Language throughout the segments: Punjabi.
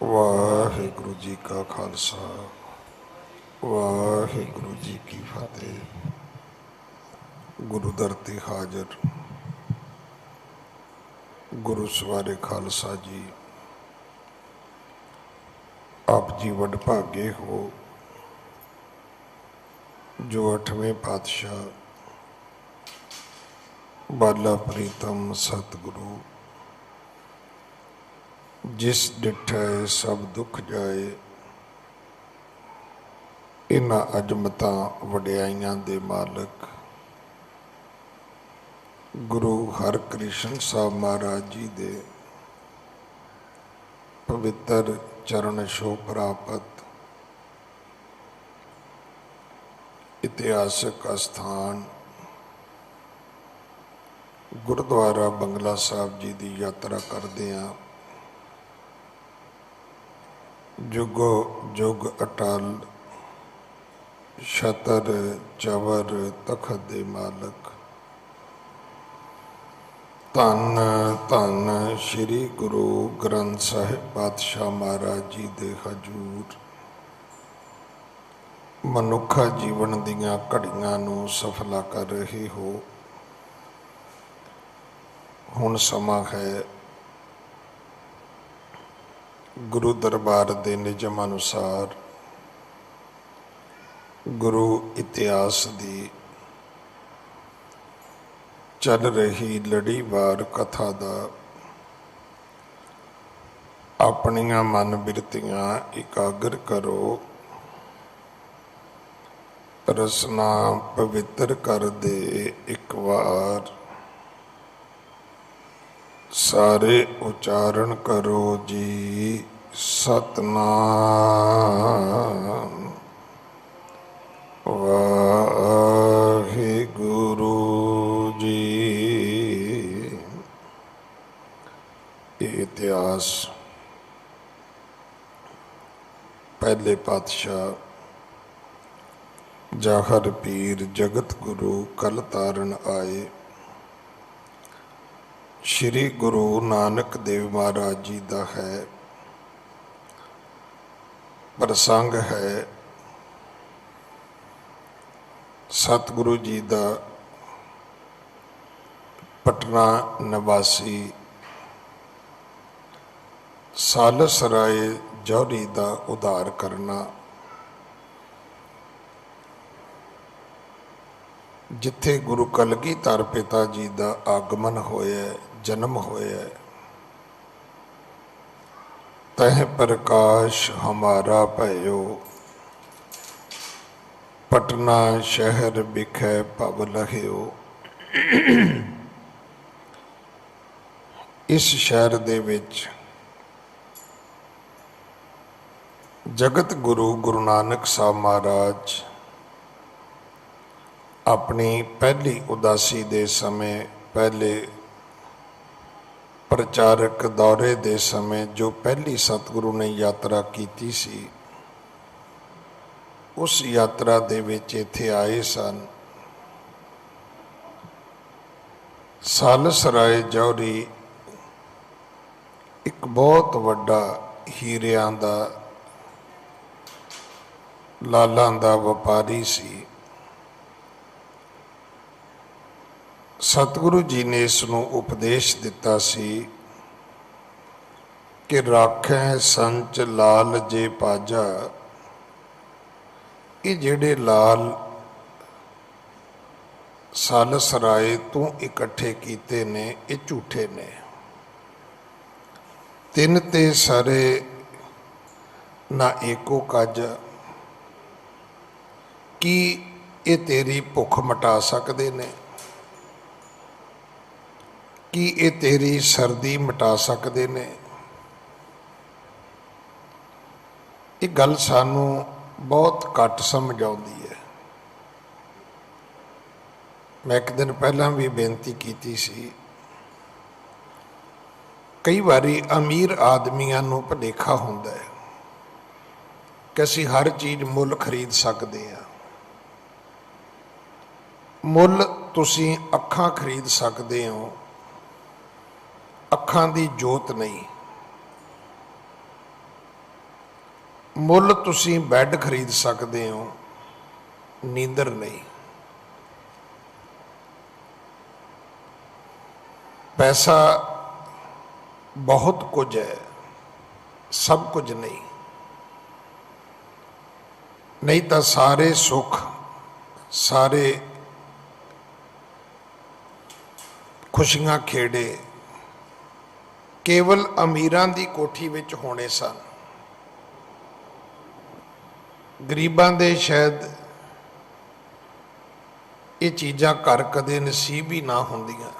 वाहिगुरु जी का खालसा वाहिगुरु जी की फतेह। गुरु दर ते हाजर गुरु सवारे खालसा जी, आप जी वडभागे हो जो 8वें पातशाह बाला प्रीतम सतगुरु जिस डिठै सब दुख जाए, इन्हां अजमतां वडियाइयां दे मालक गुरु हरकृष्ण साहब महाराज जी दे पवित्र चरण छो प्राप्त इतिहासक अस्थान गुरुद्वारा बंगला साहब जी की यात्रा करदियां जुगो जुग अटल छतर चवर तखत दे मालक धन धन श्री गुरु ग्रंथ साहिब पातशाह महाराज जी दे हजूर मनुखा जीवन दीयां घड़ियां नूं सफला कर रहे हो। हुण समा है गुरु दरबार दे निजम अनुसार गुरु इतिहास दी चल रही लड़ीवार कथा दा अपनियां मन बिरतियां एकाग्र करो, रसना पवित्र कर दे एक बार, सारे उचारण करो जी सतनाम वाहिगुरु जी। ये इतिहास पहले पातशाह जाहर पीर जगत गुरु कल तारण आए श्री गुरु नानक देव महाराज जी का है। प्रसंग है सतगुरु जी का पटना निवासी सालस राय जौहरी का उद्धार करना, जिथे गुरु कलगीधर पिता जी का आगमन होया, जन्म होया, तह प्रकाश हमारा भयो, पटना शहर बिखै भव लहियो। इस शहर दे विच जगत गुरु गुरु नानक साहब महाराज अपनी पहली उदासी दे समय, पहले प्रचारक दौरे दे समय जो पहली सतगुरु ने यात्रा की सी, उस यात्रा दे विच इत्थे आए सन। सालस राय जौहरी एक बहुत वड्डा हीरियां दा लालां दा व्यापारी सी। सतगुरु जी ने इसनूं उपदेश दिता सी कि राखै संच लाल जे पाजा, ये जिहड़े लाल सालस राय तू इकट्ठे कीते ने ये झूठे ने। तिन ते सारे ना एको कज, कि ये तेरी भुख मिटा सकते ने, कि ये तेरी सर्दी मिटा सकते ने। ये गल सानू बहुत घट समझ आउंदी है। मैं एक दिन पहला भी बेनती की सी, कई बारी अमीर आदमियों नूं भुलेखा हुंदा है कि असीं हर चीज़ मुल खरीद सकते हैं। मुल तुसीं अखां खरीद सकते हो, अखां दी जोत नहीं। ਮੁੱਲ ਤੁਸੀਂ ਬੈੱਡ ਖਰੀਦ ਸਕਦੇ ਹੋ, ਨੀਂਦਰ ਨਹੀਂ। ਪੈਸਾ ਬਹੁਤ ਕੁਝ ਹੈ, ਸਭ ਕੁਝ ਨਹੀਂ। ਨਹੀਂ ਤਾਂ ਸਾਰੇ ਸੁੱਖ, ਸਾਰੇ ਖੁਸ਼ੀਆਂ ਖੇੜੇ ਕੇਵਲ ਅਮੀਰਾਂ ਦੀ ਕੋਠੀ ਵਿੱਚ ਹੋਣੇ ਸਨ। ਗਰੀਬਾਂ ਦੇ ਸ਼ਾਇਦ ਇਹ ਚੀਜ਼ਾਂ ਘਰ ਕਦੇ ਨਸੀਬ ਹੀ ਨਾ ਹੁੰਦੀਆਂ।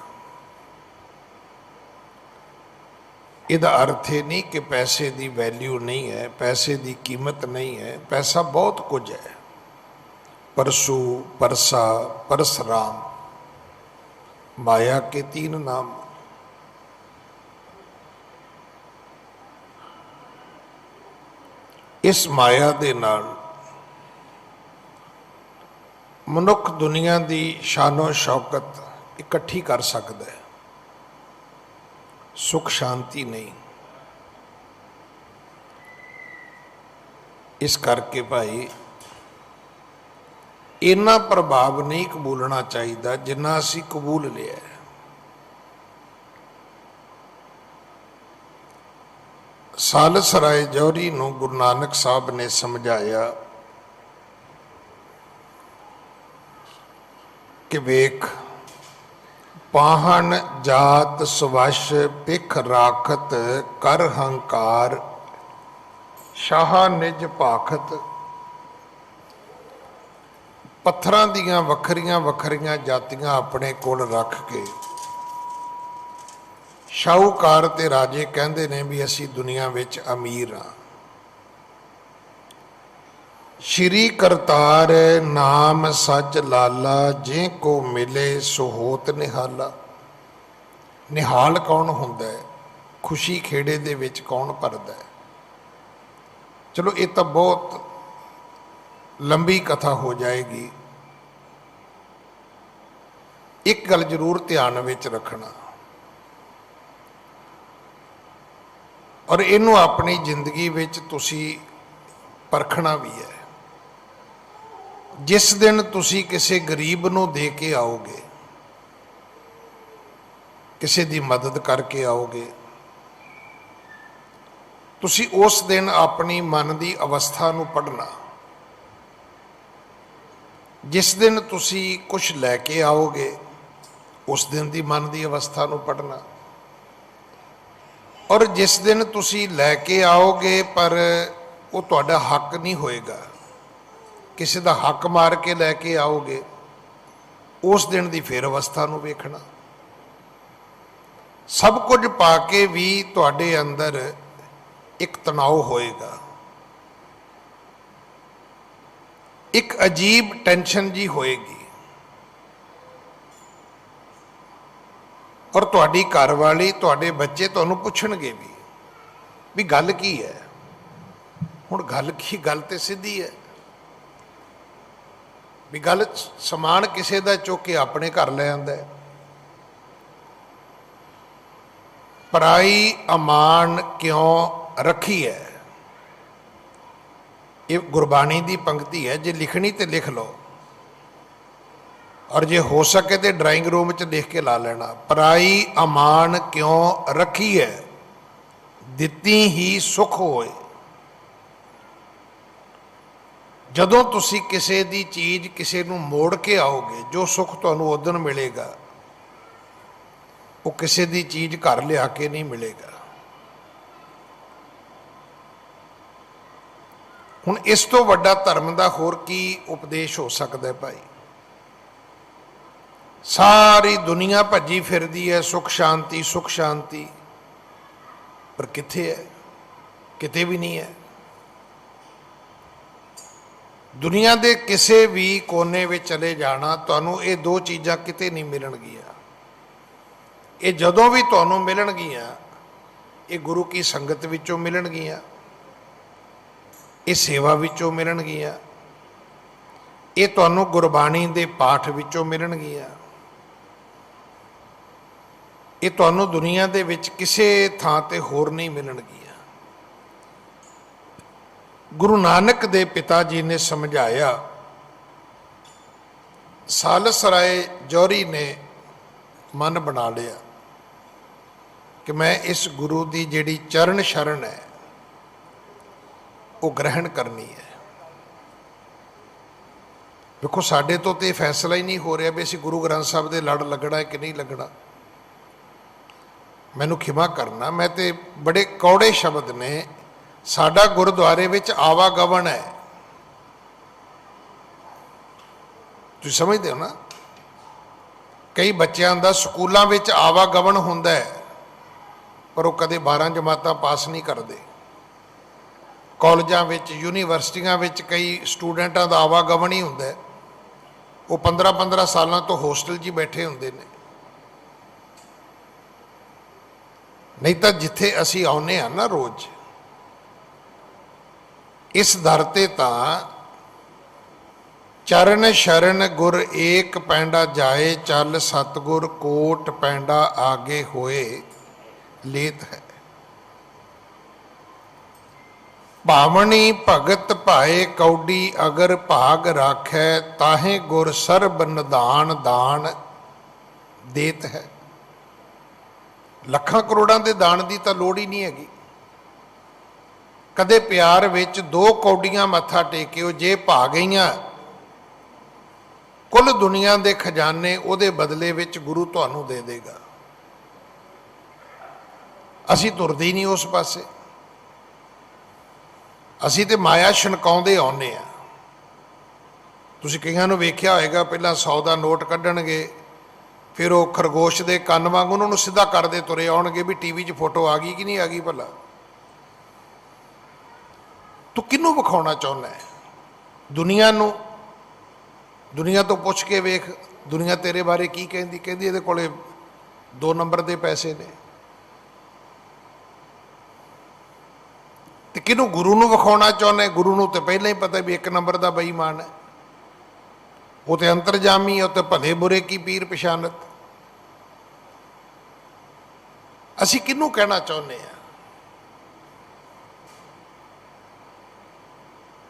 ਇਹਦਾ ਅਰਥ ਇਹ ਨਹੀਂ ਕਿ ਪੈਸੇ ਦੀ ਵੈਲਿਊ ਨਹੀਂ ਹੈ, ਪੈਸੇ ਦੀ ਕੀਮਤ ਨਹੀਂ ਹੈ। ਪੈਸਾ ਬਹੁਤ ਕੁਝ ਹੈ। परसु परसा परसराम माया के 3 नाम। इस माया दे नाल मनुख दुनिया की शानो शौकत इकट्ठी कर सकता है, सुख शांति नहीं। इस करके भाई इन्ना प्रभाव नहीं कबूलना चाहिए जिन्ना असी कबूल लिया। सालस राय जौहरी नूं गुरु नानक साहब ने समझाया कि वेख पाहन जात सवश पिख राखत कर हंकार शाह निज भाखत। पत्थरां दियां वखरियां वखरियां जातियां अपने कोल रख के शाहूकार ते राजे कहंदे ने भी असी दुनिया विच अमीर हाँ। श्री करतार नाम सच लाला जे को मिले सो होत निहाला। निहाल कौन हुंदा है? खुशी खेड़े दे विच कौन भरदा है? चलो ये तो बहुत लंबी कथा हो जाएगी। एक गल जरूर ध्यान विच रखना और इनू अपनी जिंदगी विच तुसी परखना भी है। जिस दिन तुसी किसी गरीब नू दे के आओगे, किसी दी मदद करके आओगे, तुसी उस दिन अपनी मन की अवस्था नू पढ़ना। जिस दिन तुसी कुछ लैके आओगे उस दिन की मन की अवस्था नू पढ़ना। और जिस दिन तुसी लैके आओगे पर वो तुहाडा हक नहीं होएगा, किसी का हक मार के लैके आओगे, उस दिन की फिर अवस्था नू वेखना। सब कुछ पाके भी तुहाडे अंदर एक तनाव होएगा, एक अजीब टेंशन जी होएगी। और तुहाडी घरवाली तुहाडे बच्चे तुहानूं पुछणगे भी गल की है। हुण गल की, गल तो सीधी है भी गल समान किसी का चुक के अपने घर ले आंदा है। पराई अमान क्यों रखी है, ये गुरबाणी की पंक्ति है। जे लिखनी तो लिख लो और जे हो सके तो ड्राइंग रूम च लिख के ला लेना। पराई अमान क्यों रखी है, दिती ही सुख होए। जदों तुसी किसी दी चीज़ किसी नूं मोड़ के आओगे, जो सुख तुहानूं उदन मिलेगा वो किसी दी चीज़ घर लिया के नहीं मिलेगा। हुण इस तो वड्डा धर्म का होर की उपदेश हो सकता है भाई? सारी दुनिया भजी फिरदी है सुख शांति सुख शांति, पर किथे है? किते भी नहीं है। दुनिया के किसी भी कोने में चले जाना तुहानूं ये 2 चीज़ां किते नहीं मिलणगियां। ये जदों भी तुहानूं मिलणगियां ये गुरु की संगत विचों मिलणगियां, ये सेवा विचों मिलणगियां, ये तुहानूं गुरबाणी दे पाठ विचों मिलणगियां। ये तुहानूं दुनिया दे विच किसी थां ते होर नहीं मिलणगियां। गुरु नानक दे पिता जी ने समझाया, सालसराय जौहरी ने मन बना लिया कि मैं इस गुरु की जिहड़ी चरण शरण है वो ग्रहण करनी है। देखो साडे तो ते फैसला ही नहीं हो रहा भी असीं गुरु ग्रंथ साहब दे लड़ लगना है कि नहीं लगना। मैनू खिमा करना, मैं ते बड़े कौड़े शब्द ने, साडा गुरुद्वारे विच आवागमन है, तुसीं समझदे हो ना। कई बच्चों का स्कूलों विच आवागमन हुंदा है पर वो कदे 12 जमातां पास नहीं करते। कॉलेजां विच यूनीवर्सिटियां विच कई स्टूडेंटां का आवागमन ही हुंदा है, वो 15-15 सालों तो होस्टल 'च ही बैठे हुंदे ने। नहीं तो जिथे असी आउने आ ना रोज इस दर ते तां चरण शरण गुर एक पैंडा जाए, चल सतगुर कोट पैंडा आगे होए लेत है। भावनी भगत भाए कौडी अगर भाग राखै, ताहे गुर सर्ब निधान दान देत है। ਲੱਖਾਂ ਕਰੋੜਾਂ ਦੇ ਦਾਨ ਦੀ ਤਾਂ ਲੋੜ ਹੀ ਨਹੀਂ ਹੈਗੀ। ਕਦੇ ਪਿਆਰ ਵਿੱਚ 2 ਕੌਡੀਆਂ ਮੱਥਾ ਟੇਕਿਓ, ਜੇ ਭਾ ਗਈਆਂ ਕੁੱਲ ਦੁਨੀਆ ਦੇ ਖਜ਼ਾਨੇ ਉਹਦੇ ਬਦਲੇ ਵਿੱਚ ਗੁਰੂ ਤੁਹਾਨੂੰ ਦੇ ਦੇਗਾ। ਅਸੀਂ ਤੁਰਦੇ ਹੀ ਨਹੀਂ ਉਸ ਪਾਸੇ, ਅਸੀਂ ਤੇ ਮਾਇਆ ਛਣਕਾਉਂਦੇ ਆਉਂਦੇ ਆ। ਤੁਸੀਂ ਕਈਆਂ ਨੂੰ ਵੇਖਿਆ ਹੋਏਗਾ, ਪਹਿਲਾਂ 100 ਦਾ ਨੋਟ ਕੱਢਣਗੇ, फिर वो खरगोश के कन वांग उन्होंने सीधा करते तुरे आउणगे भी टीवी 'च फोटो आ गई कि नहीं आ गई। भला तू किनू विखाउणा चाहुंदा है? दुनिया नूं? दुनिया तो पुछ के वेख, दुनिया तेरे बारे की कहती। कहती इहदे कोले 2 नंबर के पैसे ने। ते किनू गुरु नूं विखाउणा चाहुंदा है? गुरु नूं तो पहले ही पता भी 1 नंबर का बेईमान है, वो तो अंतरजामी है, तो भले बुरे की पीर पछानत। असी किनू कहना चाहुंदे आ?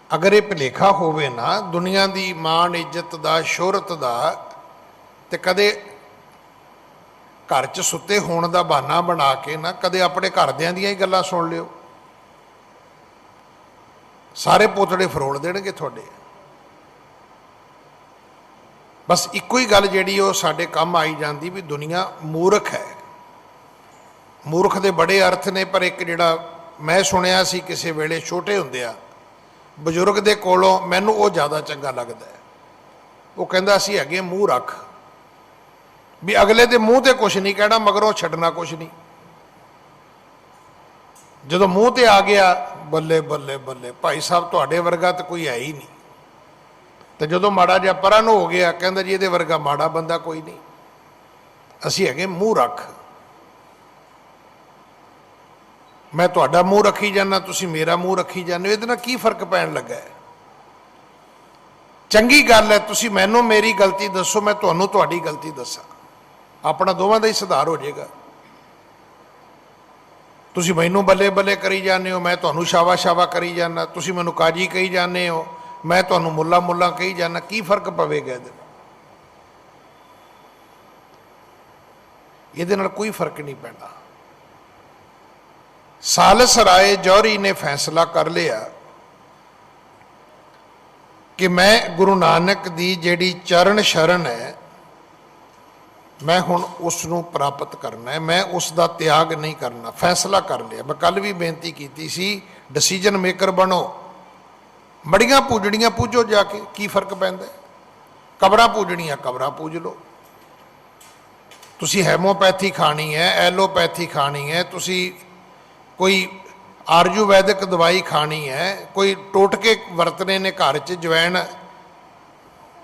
अगर ये भुलेखा होवे ना दुनिया की मान इज्जत का, शोहरत का, तो कदे घर च सुते होने का बहाना बना के ना कदे अपने घरदियां दियां ही गल्लां सुन लियो, सारे पोतड़े फरोल देणगे तुहाडे। बस इको ही गल जिहड़ी वो साडे काम आई जाती भी दुनिया मूर्ख है। मूर्ख दे बड़े अर्थ ने, पर एक जिहड़ा मैं सुनिया सी किसी वेले छोटे हुंदिया बजुर्ग दे कोलों, मैनूं वो ज़्यादा चंगा लगदा है। वो कहंदा सी हैगे मूँह रख, भी अगले दे मूँह ते कुछ नहीं कहना, मगरों छड्डना कुछ नहीं। जदों मूँह ते आ गया बल्ले बल्ले बल्ले, भाई साहब तुहाडे वर्गा तो कोई है ही नहीं। तो जो माड़ा जिहा परन हो गया कहंदा जी इहदे वर्गा माड़ा बंदा कोई नहीं। असीं हैगे मूँह रख, मैं तुहाडा मूँह रखी जाना, तुसीं मेरा मूँह रखी जाने, इहदे नाल की फर्क पैण लगा है? चंगी गल है तुसीं मैनूं मेरी गलती दसो, मैं तुहानूं तुहाडी गलती दसां, अपना दोवां दा ही सुधार हो जाएगा। तुसीं मैनूं बल्ले बल्ले करी जाने हो, मैं तुहानूं शावा शावा करी जाना, तुसीं मैनूं काजी कही जाने हो, मैं तुहानूं मुल्ला मुल्ला कही जाना, की फर्क पवेगा? इहदे नाल कोई फर्क नहीं पैंदा। सालसराय जौहरी ने फैसला कर लिया कि मैं गुरु नानक दी जिहड़ी चरण शरण है मैं हुण उसनूं प्राप्त करना है, मैं उसका त्याग नहीं करना। फैसला कर लिया। मैं कल भी बेनती की सी, डिसीजन मेकर बनो। मड़ियां पूजणियां पूजो जाके, की फर्क पैंदा? कबरां पूजणियां कबरां पूज लो। तुसी हैमोपैथी खानी है, एलोपैथी खानी है, तुसी कोई आयुर्वैदिक दवाई खानी है, कोई टोटके वरतने ने घर च जवैन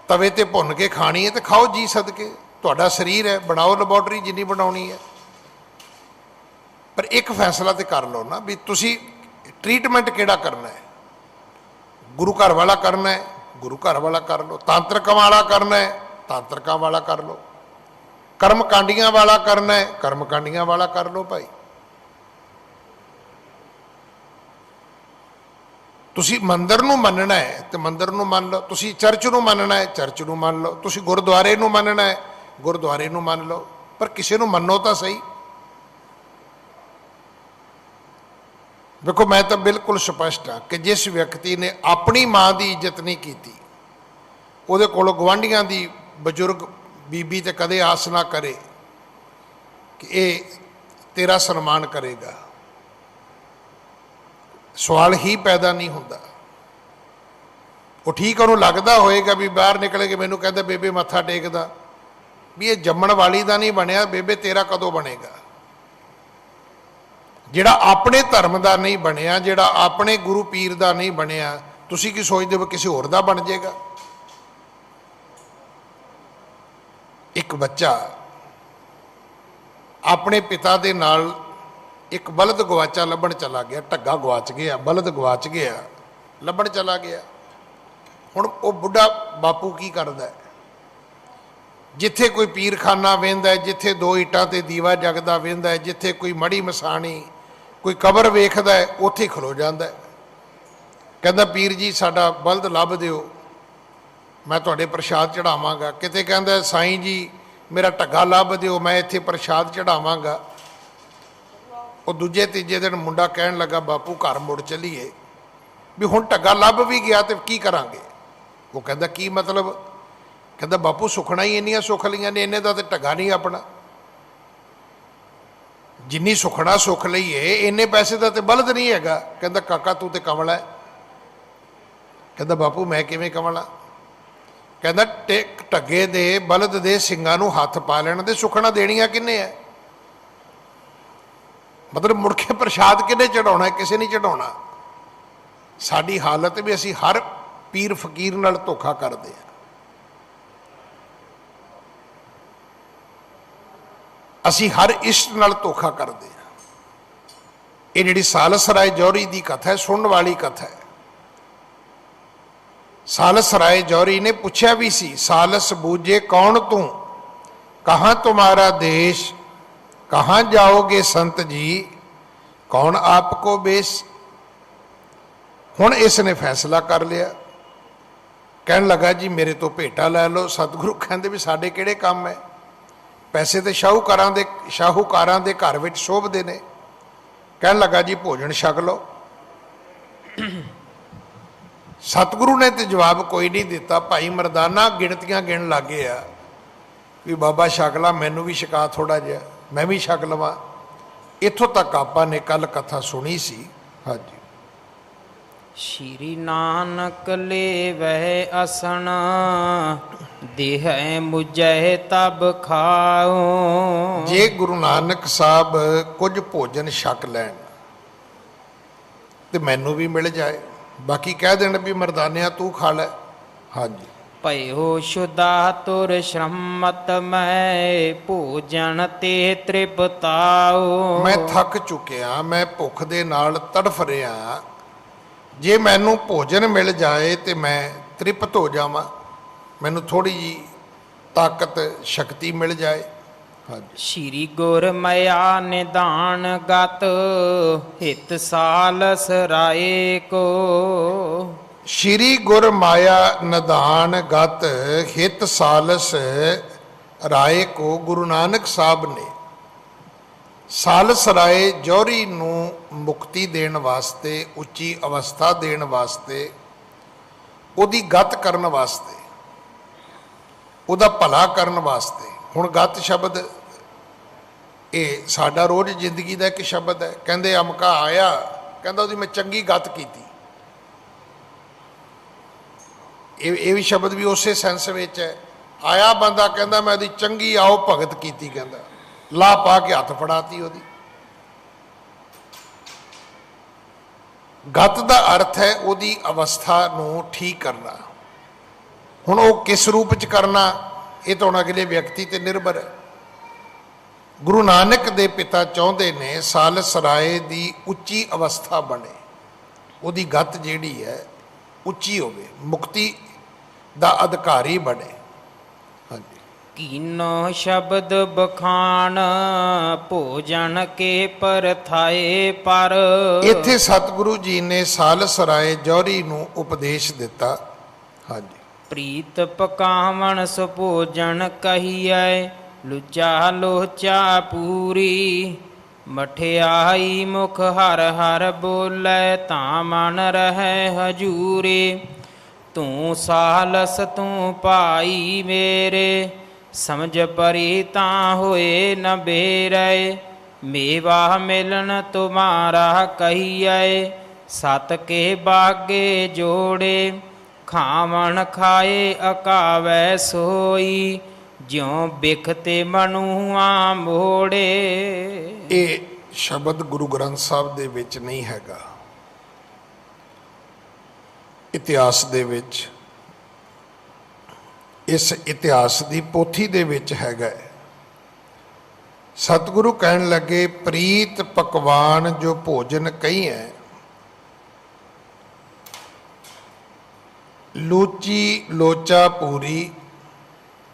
तवे ते भुन के खानी है, तो खाओ जी सदके, तुहाडा शरीर है, बनाओ लैबोरेटरी जिन्नी बनाउणी है। पर एक फैसला तो कर लो ना भी तुसी ट्रीटमेंट किहड़ा करना है। गुरु घर वाला करना है, गुरु घर वाला कर लो। तांत्रिकां वाला करना है, तांत्रिकां वाला कर लो। कर्म कांडियां वाला करना है, कर्म कांडियां वाला कर लो भाई। ਤੁਸੀਂ ਮੰਦਰ ਨੂੰ ਮੰਨਣਾ ਹੈ ਤੇ ਮੰਦਰ ਨੂੰ ਮੰਨ ਲਓ, ਤੁਸੀਂ ਚਰਚ ਨੂੰ ਮੰਨਣਾ ਹੈ ਚਰਚ ਨੂੰ ਮੰਨ ਲਓ, ਤੁਸੀਂ ਗੁਰਦੁਆਰੇ ਨੂੰ ਮੰਨਣਾ ਹੈ ਗੁਰਦੁਆਰੇ ਨੂੰ ਮੰਨ ਲਓ, ਪਰ ਕਿਸੇ ਨੂੰ ਮੰਨੋ ਤਾਂ ਸਹੀ। ਦੇਖੋ ਮੈਂ ਤਾਂ ਬਿਲਕੁਲ ਸਪਸ਼ਟ ਹਾਂ ਕਿ ਜਿਸ ਵਿਅਕਤੀ ਨੇ ਆਪਣੀ ਮਾਂ ਦੀ ਇੱਜ਼ਤ ਨਹੀਂ ਕੀਤੀ, ਉਹਦੇ ਕੋਲੋਂ ਗੁਆਂਢੀਆਂ ਦੀ ਬਜ਼ੁਰਗ ਬੀਬੀ ਤੇ ਕਦੇ ਆਸ ਨਾ ਕਰੇ ਕਿ ਇਹ ਤੇਰਾ ਸਨਮਾਨ ਕਰੇਗਾ। ਸਵਾਲ ਹੀ ਪੈਦਾ ਨਹੀਂ ਹੁੰਦਾ। ਉਹ ਠੀਕ ਉਹਨੂੰ ਲੱਗਦਾ ਹੋਏਗਾ ਵੀ ਬਾਹਰ ਨਿਕਲੇ ਕੇ ਮੈਨੂੰ ਕਹਿੰਦਾ ਬੇਬੇ ਮੱਥਾ ਟੇਕਦਾ, ਵੀ ਇਹ ਜੰਮਣ ਵਾਲੀ ਦਾ ਨਹੀਂ ਬਣਿਆ, ਬੇਬੇ ਤੇਰਾ ਕਦੋਂ ਬਣੇਗਾ। ਜਿਹੜਾ ਆਪਣੇ ਧਰਮ ਦਾ ਨਹੀਂ ਬਣਿਆ, ਜਿਹੜਾ ਆਪਣੇ ਗੁਰੂ ਪੀਰ ਦਾ ਨਹੀਂ ਬਣਿਆ, ਤੁਸੀਂ ਕੀ ਸੋਚਦੇ ਹੋ ਕਿਸੇ ਹੋਰ ਦਾ ਬਣ ਜਾਏਗਾ। ਇੱਕ ਬੱਚਾ ਆਪਣੇ ਪਿਤਾ ਦੇ ਨਾਲ ਇੱਕ ਬਲਦ ਗਵਾਚਾ ਲੱਭਣ ਚਲਾ ਗਿਆ, ਢੱਗਾ ਗਵਾਚ ਗਿਆ, ਬਲਦ ਗਵਾਚ ਗਿਆ, ਲੱਭਣ ਚਲਾ ਗਿਆ। ਹੁਣ ਉਹ ਬੁੱਢਾ ਬਾਪੂ ਕੀ ਕਰਦਾ ਹੈ, ਜਿੱਥੇ ਕੋਈ ਪੀਰਖਾਨਾ ਵੇਂਦਾ, ਜਿੱਥੇ ਦੋ ਇੱਟਾਂ ਤੇ ਦੀਵਾ ਜਗਦਾ ਵੇਂਦਾ, ਜਿੱਥੇ ਕੋਈ ਮੜੀ ਮਸਾਣੀ ਕੋਈ ਕਬਰ ਵੇਖਦਾ ਹੈ, ਉੱਥੇ ਖਲੋ ਜਾਂਦਾ ਹੈ। ਕਹਿੰਦਾ ਪੀਰ ਜੀ ਸਾਡਾ ਬਲਦ ਲੱਭ ਦਿਓ, ਮੈਂ ਤੁਹਾਡੇ ਪ੍ਰਸ਼ਾਦ ਚੜਾਵਾਂਗਾ। ਕਿਤੇ ਕਹਿੰਦਾ ਸਾਈਂ ਜੀ ਮੇਰਾ ਢੱਗਾ ਲੱਭ ਦਿਓ, ਮੈਂ ਇੱਥੇ ਪ੍ਰਸ਼ਾਦ ਚੜਾਵਾਂਗਾ। ਉਹ ਦੂਜੇ ਤੀਜੇ ਦਿਨ ਮੁੰਡਾ ਕਹਿਣ ਲੱਗਾ ਬਾਪੂ ਘਰ ਮੁੜ ਚੱਲੀਏ, ਵੀ ਹੁਣ ਢੱਗਾ ਲੱਭ ਵੀ ਗਿਆ ਤੇ ਕੀ ਕਰਾਂਗੇ। ਉਹ ਕਹਿੰਦਾ ਕੀ ਮਤਲਬ। ਕਹਿੰਦਾ ਬਾਪੂ ਸੁਖਣਾ ਹੀ ਇੰਨੀਆਂ ਸੁੱਖ ਲਈਆਂ ਨੇ, ਇੰਨੇ ਦਾ ਤੇ ਢੱਗਾ ਨਹੀਂ ਆਪਣਾ। ਜਿੰਨੀ ਸੁਖਣਾ ਸੁੱਖ ਲਈਏ ਇੰਨੇ ਪੈਸੇ ਦਾ ਤੇ ਬਲਦ ਨਹੀਂ ਹੈਗਾ। ਕਹਿੰਦਾ ਕਾਕਾ ਤੂੰ ਤੇ ਕਮਲਾ ਹੈ। ਕਹਿੰਦਾ ਬਾਪੂ ਮੈਂ ਕਿਵੇਂ ਕਮਲਾ। ਕਹਿੰਦਾ ਢੱਗੇ ਦੇ ਬਲਦ ਦੇ ਸਿੰਘਾਂ ਨੂੰ ਹੱਥ ਪਾ ਲੈਣ ਦੇ ਸੁਖਣਾ ਦੇਣੀਆਂ ਕਿੰਨੇ ਹੈ। ਮਤਲਬ ਮੁੜ ਕੇ ਪ੍ਰਸ਼ਾਦ ਕਿਹਨੇ ਚੜਾਉਣਾ, ਕਿਸੇ ਨਹੀਂ ਚੜਾਉਣਾ। ਸਾਡੀ ਹਾਲਤ ਵੀ ਅਸੀਂ ਹਰ ਪੀਰ ਫਕੀਰ ਨਾਲ ਧੋਖਾ ਕਰਦੇ ਹਾਂ। ਅਸੀਂ ਹਰ ਇਸ਼ਟ ਨਾਲ ਧੋਖਾ ਕਰਦੇ ਹਾਂ। ਇਹ ਜਿਹੜੀ ਸਾਲਸ ਰਾਏ ਜੌਹਰੀ ਦੀ ਕਥਾ ਹੈ, ਸੁਣਨ ਵਾਲੀ ਕਥਾ ਹੈ। ਸਾਲਸ ਰਾਏ ਜੌਹਰੀ ਨੇ ਪੁੱਛਿਆ ਵੀ ਸੀ, ਸਾਲਸ ਬੂਝੇ ਕੌਣ ਤੂੰ, ਕਹਾਂ ਤੁਮਾਰਾ ਦੇਸ਼, ਕਹਾਂ ਜਾਓਗੇ ਸੰਤ ਜੀ, ਕੌਣ ਆਪ ਕੋ ਬੇਸ। ਹੁਣ ਇਸ ਨੇ ਫੈਸਲਾ ਕਰ ਲਿਆ, ਕਹਿਣ ਲੱਗਾ ਜੀ ਮੇਰੇ ਤੋਂ ਭੇਟਾ ਲੈ ਲਓ। ਸਤਿਗੁਰੂ ਕਹਿੰਦੇ ਵੀ ਸਾਡੇ ਕਿਹੜੇ ਕੰਮ ਹੈ, ਪੈਸੇ ਤੇ ਸ਼ਾਹੂਕਾਰਾਂ ਦੇ ਘਰ ਵਿੱਚ ਸ਼ੋਭਦੇ ਨੇ। ਕਹਿਣ ਲੱਗਾ ਜੀ ਭੋਜਨ ਛਕ ਲਓ। ਸਤਿਗੁਰੂ ਨੇ ਤੇ ਜਵਾਬ ਕੋਈ ਨਹੀਂ ਦਿੱਤਾ। ਭਾਈ ਮਰਦਾਨਾ ਗਿਣਤੀਆਂ ਗਿਣ ਲੱਗੇ ਆ ਵੀ ਬਾਬਾ ਛਕ ਲਾ, ਮੈਨੂੰ ਵੀ ਛਕਾ ਥੋੜਾ ਜਿਹਾ, ਮੈਂ ਵੀ ਛਕ ਲਵਾਂ। ਇੱਥੋਂ ਤੱਕ ਆਪਾਂ ਨੇ ਕੱਲ ਕਥਾ ਸੁਣੀ ਸੀ। ਹਾਂਜੀ। ਸ਼੍ਰੀ ਨਾਨਕ ਲੇਵਹਿ ਅਸਣ, ਦੇਹੈ ਮੁਝੈ ਤਬ ਖਾਓ। ਜੇ ਗੁਰੂ ਨਾਨਕ ਸਾਹਿਬ ਕੁਝ ਭੋਜਨ ਛਕ ਲੈਣ ਤੇ ਮੈਨੂੰ ਵੀ ਮਿਲ ਜਾਏ, ਬਾਕੀ ਕਹਿ ਦੇਣ ਵੀ ਮਰਦਾਨਿਆ ਤੂੰ ਖਾ ਲੈ। ਹਾਂਜੀ। ਭਇਓ ਸ਼ੁਦਾ ਤੁਰ ਸ਼ਰਮਤ ਮੈਂ, ਭੋਜਨ ਤੇ ਤ੍ਰਿਪਤਾਓ। ਮੈਂ ਥੱਕ ਚੁੱਕਿਆ, ਮੈਂ ਭੁੱਖ ਦੇ ਨਾਲ ਤੜਫ ਰਿਹਾ। ਜੇ ਮੈਨੂੰ ਭੋਜਨ ਮਿਲ ਜਾਏ ਤੇ ਮੈਂ ਤ੍ਰਿਪਤ ਹੋ ਜਾਵਾਂ, ਮੈਨੂੰ ਥੋੜੀ ਜੀ ਤਾਕਤ ਸ਼ਕਤੀ ਮਿਲ ਜਾਏ। ਹਾਂਜੀ। ਸ਼੍ਰੀ ਗੁਰ ਮਇਆ ਨਿਧਾਨ ਗਤ, ਹਿਤ ਸਾਲਸ ਰਾਏ ਕੋ। ਸ਼੍ਰੀ ਗੁਰ ਮਾਇਆ ਨਿਧਾਨ ਗਤ, ਹਿਤ ਸਾਲਸ ਰਾਏ ਕੋ। ਗੁਰੂ ਨਾਨਕ ਸਾਹਿਬ ਨੇ ਸਾਲਸ ਰਾਏ ਜੌਹਰੀ ਨੂੰ ਮੁਕਤੀ ਦੇਣ ਵਾਸਤੇ, ਉੱਚੀ ਅਵਸਥਾ ਦੇਣ ਵਾਸਤੇ, ਉਹਦੀ ਗਤ ਕਰਨ ਵਾਸਤੇ, ਉਹਦਾ ਭਲਾ ਕਰਨ ਵਾਸਤੇ। ਹੁਣ ਗਤ ਸ਼ਬਦ ਇਹ ਸਾਡਾ ਰੋਜ਼ ਜ਼ਿੰਦਗੀ ਦਾ ਇੱਕ ਸ਼ਬਦ ਹੈ। ਕਹਿੰਦੇ ਅਮਕਾ ਆਇਆ, ਕਹਿੰਦਾ ਉਹਦੀ ਮੈਂ ਚੰਗੀ ਗਤ ਕੀਤੀ। ਇਹ ਵੀ ਸ਼ਬਦ ਵੀ ਉਸੇ ਸੈਂਸ ਵਿੱਚ ਹੈ। ਆਇਆ ਬੰਦਾ ਕਹਿੰਦਾ ਮੈਂ ਉਹਦੀ ਚੰਗੀ ਆਓ ਭਗਤ ਕੀਤੀ, ਕਹਿੰਦਾ ਲਾ ਪਾ ਕੇ ਹੱਥ ਫੜਾਤੀ ਉਹਦੀ। ਗਤ ਦਾ ਅਰਥ ਹੈ ਉਹਦੀ ਅਵਸਥਾ ਨੂੰ ਠੀਕ ਕਰਨਾ। ਹੁਣ ਉਹ ਕਿਸ ਰੂਪ ਚ ਕਰਨਾ, ਇਹ ਤਾਂ ਹੁਣ ਅਗਲੇ ਵਿਅਕਤੀ ਤੇ ਨਿਰਭਰ ਹੈ। ਗੁਰੂ ਨਾਨਕ ਦੇ ਪਿਤਾ ਚਾਹੁੰਦੇ ਨੇ ਸਾਲਸ ਰਾਏ ਦੀ ਉੱਚੀ ਅਵਸਥਾ ਬਣੇ, ਉਹਦੀ ਗਤ ਜਿਹੜੀ ਹੈ ਉੱਚੀ ਹੋਵੇ, ਮੁਕਤੀ ਦਾ ਅਧਿਕਾਰੀ ਬਣੇ। ਹਾਂਜੀ। ਕੀਨੋ ਸ਼ਬਦ ਬਖਾਨ ਭੋਜਨ ਕੇ ਪਰਥਾਏ ਪਰ। ਇੱਥੇ ਸਤਿਗੁਰੂ ਜੀ ਨੇ ਸਾਲਸਰਾਏ ਜੌਹਰੀ ਨੂੰ ਉਪਦੇਸ਼ ਦਿੱਤਾ। ਹਾਂਜੀ। ਪ੍ਰੀਤ ਪਕਾਵਣ ਸੁਭੋਜਨ ਕਹੀਐ ਲੁਚਾ ਲੋਚਾ ਪੂਰੀ। ਮਠਿਆਈ ਮੁਖ ਹਰ ਹਰ ਬੋਲੇ ਤਾਂ ਮਨ ਰਹਿ ਹਜੂਰੇ। ਤੂੰ ਸਾਲਸ ਤੂੰ ਭਾਈ ਮੇਰੇ ਸਮਝ ਪਰੀ ਤਾਂ ਹੋਏ ਨ ਬੇਰੇ। ਮੇਵਾ ਮਿਲਨ ਤੁਮਾਰਾ ਕਹੀਐ ਸਤ ਕੇ ਬਾਗੇ ਜੋੜੇ। ਖਾਵਣ ਖਾਏ ਅਕਾਵੈ ਸੋਈ ਜਿਉ ਬਿਖ ਤੇ ਮਨੂਆ ਮੋੜੇ। ਇਹ ਸ਼ਬਦ ਗੁਰੂ ਗ੍ਰੰਥ ਸਾਹਿਬ ਦੇ ਵਿੱਚ ਨਹੀਂ ਹੈਗਾ, ਇਤਿਹਾਸ ਦੇ ਵਿੱਚ, ਇਸ ਇਤਿਹਾਸ ਦੀ ਪੋਥੀ ਦੇ ਵਿੱਚ ਹੈਗਾ। ਸਤਿਗੁਰੂ ਕਹਿਣ ਲੱਗੇ ਪ੍ਰੀਤ ਪਕਵਾਨ ਜੋ ਭੋਜਨ ਕਹੀ ਹੈ, ਲੂਚੀ ਲੋਚਾ ਪੂਰੀ।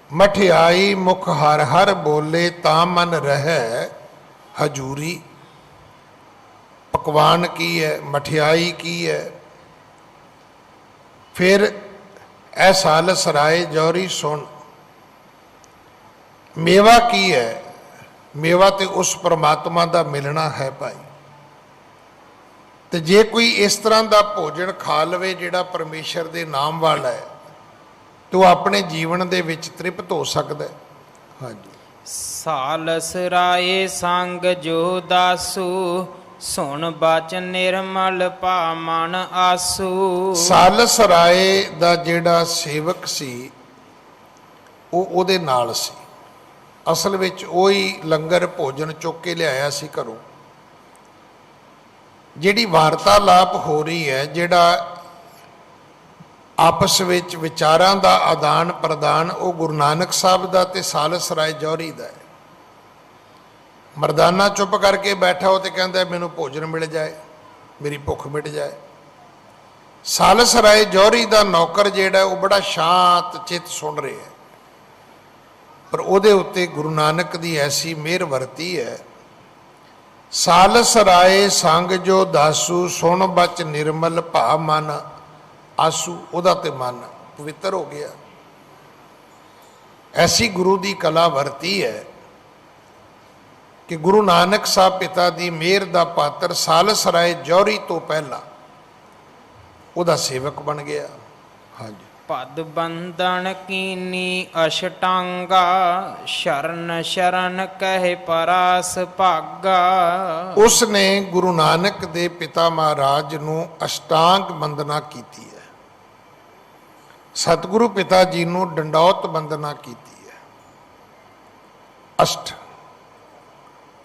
ਮਠਿਆਈ ਮੁਖ ਹਰ ਹਰ ਬੋਲੇ ਤਾਂ ਮਨ ਰਹਿ ਹਜੂਰੀ। ਪਕਵਾਨ ਕੀ ਹੈ, ਮਠਿਆਈ ਕੀ ਹੈ? ਫਿਰ ਐ ਸਾਲਸਰਾਏ ਜੌਹਰੀ ਸੁਣ। ਮੇਵਾ ਕੀ ਹੈ? ਮੇਵਾ ਤੇ ਉਸ ਪ੍ਰਮਾਤਮਾ ਦਾ ਮਿਲਣਾ ਹੈ ਭਾਈ। ਤੇ ਜੇ ਕੋਈ ਇਸ ਤਰ੍ਹਾਂ ਦਾ ਭੋਜਨ ਖਾ ਲਵੇ ਜਿਹੜਾ ਪਰਮੇਸ਼ਰ ਦੇ ਨਾਮ ਵਾਲਾ ਹੈ, ਤੋ ਆਪਣੇ ਜੀਵਨ ਦੇ ਵਿੱਚ ਤ੍ਰਿਪਤ ਹੋ ਸਕਦਾ ਹੈ। ਹਾਂਜੀ। ਸਾਲਸਰਾਏ ਸੰਗ ਜੋ ਦਾਸੂ ਸੁਣ ਬਚਨ ਨਿਰਮਲ ਭਾ ਮਨ ਆਸੂ। ਸਾਲਸਰਾਏ ਦਾ ਜਿਹੜਾ ਸੇਵਕ ਸੀ ਉਹ ਉਹਦੇ ਨਾਲ ਸੀ। ਅਸਲ ਵਿੱਚ ਉਹੀ ਲੰਗਰ ਭੋਜਨ ਚੁੱਕ ਕੇ ਲਿਆਇਆ ਸੀ ਘਰੋਂ। ਜਿਹੜੀ ਵਾਰਤਾਲਾਪ ਹੋ ਰਹੀ ਹੈ, ਜਿਹੜਾ ਆਪਸ ਵਿੱਚ ਵਿਚਾਰਾਂ ਦਾ ਆਦਾਨ ਪ੍ਰਦਾਨ, ਉਹ ਗੁਰੂ ਨਾਨਕ ਸਾਹਿਬ ਦਾ ਤੇ ਸਾਲਸਰਾਏ ਜੌਹਰੀ ਦਾ ਹੈ। ਮਰਦਾਨਾ ਚੁੱਪ ਕਰਕੇ ਬੈਠਾ ਉਹ ਤੇ ਕਹਿੰਦਾ ਮੈਨੂੰ ਭੋਜਨ ਮਿਲ ਜਾਏ, ਮੇਰੀ ਭੁੱਖ ਮਿਟ ਜਾਏ। ਸਾਲਸਰਾਏ ਜੌਹਰੀ ਦਾ ਨੌਕਰ ਜਿਹੜਾ ਉਹ ਬੜਾ ਸ਼ਾਂਤ ਚਿੱਤ ਸੁਣ ਰਿਹਾ ਹੈ, ਪਰ ਉਹਦੇ ਉੱਤੇ ਗੁਰੂ ਨਾਨਕ ਦੀ ਐਸੀ ਮਿਹਰ ਵਰਤੀ ਹੈ। ਸਾਲਸਰਾਏ ਸੰਗ ਜੋ ਦਾਸੂ ਸੁਣ ਬਚ ਨਿਰਮਲ ਭਾ ਮਨ ਆਸੂ। ਉਹਦਾ ਤੇ ਮਨ ਪਵਿੱਤਰ ਹੋ ਗਿਆ। ਐਸੀ ਗੁਰੂ ਦੀ ਕਲਾ ਵਰਤੀ ਹੈ ਕਿ ਗੁਰੂ ਨਾਨਕ ਸਾਹਿਬ ਪਿਤਾ ਦੀ ਮਿਹਰ ਦਾ ਪਾਤਰ ਸਾਲਸਰਾਏ ਜੌਹਰੀ ਤੋਂ ਪਹਿਲਾਂ ਉਹਦਾ ਸੇਵਕ ਬਣ ਗਿਆ। ਹਾਂਜੀ। ਪਦ ਬੰਧਨ ਕੀਨੀ ਅਸ਼ਟਾਂਗਾ ਸ਼ਰਨ ਸ਼ਰਨ ਕਹਿ ਪਰਾਸ ਭਾਗਾ। ਉਸ ਨੇ ਗੁਰੂ ਨਾਨਕ ਦੇ ਪਿਤਾ ਮਹਾਰਾਜ ਨੂੰ ਅਸ਼ਟਾਂਗ ਬੰਦਨਾ ਕੀਤੀ ਹੈ। ਸਤਿਗੁਰੂ ਪਿਤਾ ਜੀ ਨੂੰ ਡੰਡੌਤ ਬੰਦਨਾ ਕੀਤੀ ਹੈ। ਅਸ਼ਟ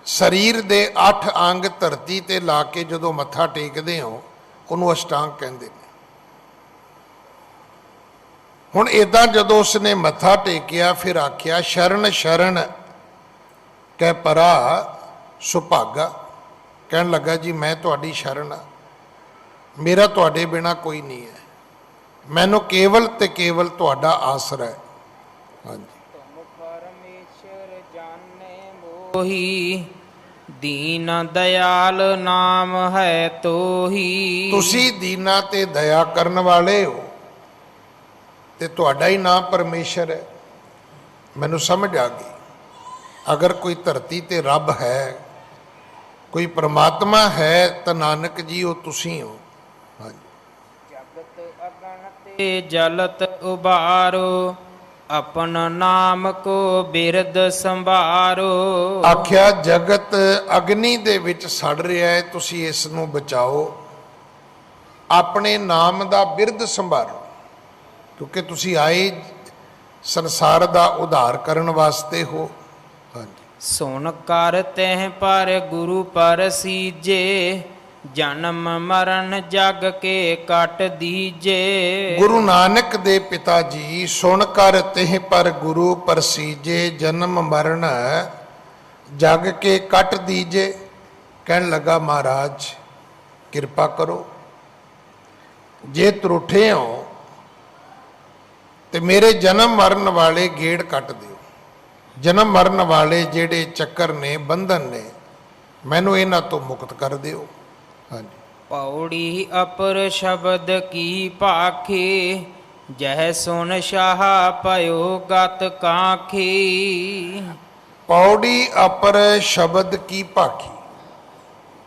ਸਰੀਰ ਦੇ 8 ਅੰਗ ਧਰਤੀ ਤੇ ਲਾ ਕੇ ਜਦੋਂ ਮੱਥਾ ਟੇਕਦੇ ਹੋ ਉਹਨੂੰ ਅਸ਼ਟਾਂਗ ਕਹਿੰਦੇ ਨੇ। ਹੁਣ ਇਦਾਂ ਜਦੋਂ ਉਸਨੇ ਮੱਥਾ ਟੇਕਿਆ ਫਿਰ ਆਖਿਆ ਸ਼ਰਨ ਸ਼ਰਨ ਕਹਿ ਪਰਾ ਸੁਭਾਗਾ। ਕਹਿਣ ਲੱਗਾ ਜੀ ਮੈਂ ਤੁਹਾਡੀ ਸ਼ਰਨ ਆ, ਮੇਰਾ ਤੁਹਾਡੇ ਬਿਨਾ ਕੋਈ ਨਹੀਂ ਹੈ, ਮੈਨੂੰ ਕੇਵਲ ਤੇ ਕੇਵਲ ਤੁਹਾਡਾ ਆਸਰਾ ਹੈ। ਹਾਂਜੀ। ਤੁਮ ਪਰਮੇਸ਼ਰ ਜਾਣੇ ਮੋਹੀ ਦੀਨ ਦਇਆਲ ਨਾਮ ਹੈ ਤੋਹੀ। ਤੁਸੀਂ ਦੀਨਾ ਤੇ ਦਇਆ ਕਰਨ ਵਾਲੇ ਹੋ ਤੇ ਤੁਹਾਡਾ ਹੀ ਨਾਮ ਪਰਮੇਸ਼ਰ ਹੈ। ਮੈਨੂੰ ਸਮਝ ਆ ਗਈ। ਅਗਰ ਕੋਈ ਧਰਤੀ ਤੇ ਰੱਬ ਹੈ, ਕੋਈ ਪ੍ਰਮਾਤਮਾ ਹੈ ਤਾਂ ਨਾਨਕ ਜੀ ਉਹ ਤੁਸੀਂ ਹੋ। ਹਾਂਜੀ। ਜਗਤ ਅਗਨ ਤੇ ਜਲਤ ਉਬਾਰੋ ਆਪਨ ਨਾਮ ਕੋ ਬਿਰਦ ਸੰਭਾਰੋ। ਆਖਿਆ ਜਗਤ ਅਗਨੀ ਦੇ ਵਿੱਚ ਸੜ ਰਿਹਾ ਹੈ, ਤੁਸੀਂ ਇਸ ਨੂੰ ਬਚਾਓ, ਆਪਣੇ ਨਾਮ ਦਾ ਬਿਰਦ ਸੰਭਾਲੋ, ਕਿਉਂਕਿ ਤੁਸੀਂ ਆਏ ਸੰਸਾਰ ਦਾ ਉਧਾਰ ਕਰਨ ਵਾਸਤੇ ਹੋ। ਹਾਂਜੀ। ਸੁਣ ਕਰ ਤਹਿ ਪਰ ਗੁਰੂ ਪਰ ਸੀਜੇ ਜਨਮ ਮਰਨ ਜਗ ਕੇ ਕੱਟ ਦੀਜੇ। ਗੁਰੂ ਨਾਨਕ ਦੇ ਪਿਤਾ ਜੀ ਸੁਣ ਕਰ ਤਿਹ ਪਰ ਗੁਰੂ ਪਰਸੀਜੇ ਜਨਮ ਮਰਨ ਜਗ ਕੇ ਕੱਟ ਦੀਜੇ। ਕਹਿਣ ਲੱਗਾ ਮਹਾਰਾਜ ਕਿਰਪਾ ਕਰੋ, ਜੇ ਤਰੁੱਠੇ ਹੋ ਤੇ ਮੇਰੇ ਜਨਮ ਮਰਨ ਵਾਲੇ ਗੇੜ ਕੱਟ ਦਿਓ। ਜਨਮ ਮਰਨ ਵਾਲੇ ਜਿਹੜੇ ਚੱਕਰ ਨੇ, ਬੰਧਨ ਨੇ, ਮੈਨੂੰ ਇਹਨਾਂ ਤੋਂ ਮੁਕਤ ਕਰ ਦਿਓ। ਹਾਂਜੀ। ਪੌੜੀ ਅਪਰ ਸ਼ਬਦ ਕੀ ਭਾਖੀ, ਜਹ ਸੁਨ ਸ਼ਾਹ ਪਇਓ ਗਤ ਕਾਖੀ। ਪੌੜੀ ਅਪਰ ਸ਼ਬਦ ਕੀ ਭਾਖੀ,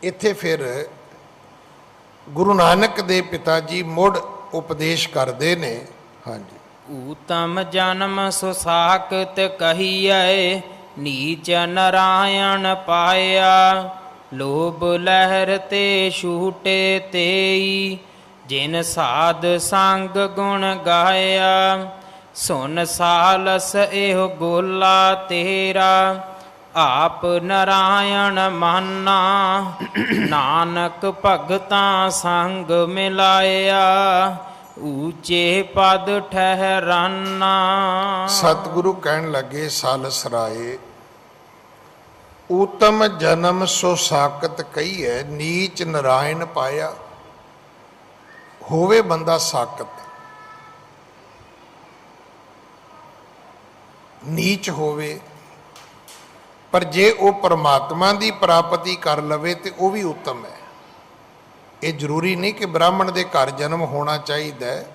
ਇੱਥੇ ਫਿਰ ਗੁਰੂ ਨਾਨਕ ਦੇ ਪਿਤਾ ਜੀ ਮੁੜ ਉਪਦੇਸ਼ ਕਰਦੇ ਨੇ। ਹਾਂਜੀ। ਊਤਮ ਜਨਮ ਸੁਸਾਕਤ ਕਹੀਐ, ਨੀਚ ਨਰਾਇਣ ਪਾਇਆ। ਲੋਭ ਲਹਿਰ ਤੇ ਛੂਟੇ ਤੇਈ, ਜਿਨ ਸਾਧ ਸੰਗ ਗੁਣ ਗਾਇਆ। ਸੁਨ ਸਾਲਸ ਇਹੋ ਗੋਲਾ ਤੇਰਾ, ਆਪ ਨਰਾਇਣ ਮਾਨਾ। ਨਾਨਕ ਭਗਤਾਂ ਸੰਗ ਮਿਲਾਇਆ, ਊਚੇ ਪਦ ਠਹਿਰਾਨਾ। ਸਤਿਗੁਰੂ ਕਹਿਣ ਲੱਗੇ, ਸਾਲਸ ਰਾਏ, ਊਤਮ ਜਨਮ ਸੋ ਸਾਕਤ ਕਹੀਐ, ਨੀਚ ਨਰਾਇਣ ਪਾਇਆ। ਹੋਵੇ ਬੰਦਾ ਸਾਕਤ, ਨੀਚ ਹੋਵੇ, ਪਰ ਜੇ ਉਹ ਪਰਮਾਤਮਾ ਦੀ ਪ੍ਰਾਪਤੀ ਕਰ ਲਵੇ ਤੇ ਉਹ ਵੀ ਉੱਤਮ ਹੈ। ਇਹ ਜ਼ਰੂਰੀ ਨਹੀਂ ਕਿ ਬ੍ਰਾਹਮਣ ਦੇ ਘਰ ਜਨਮ ਹੋਣਾ ਚਾਹੀਦਾ ਹੈ।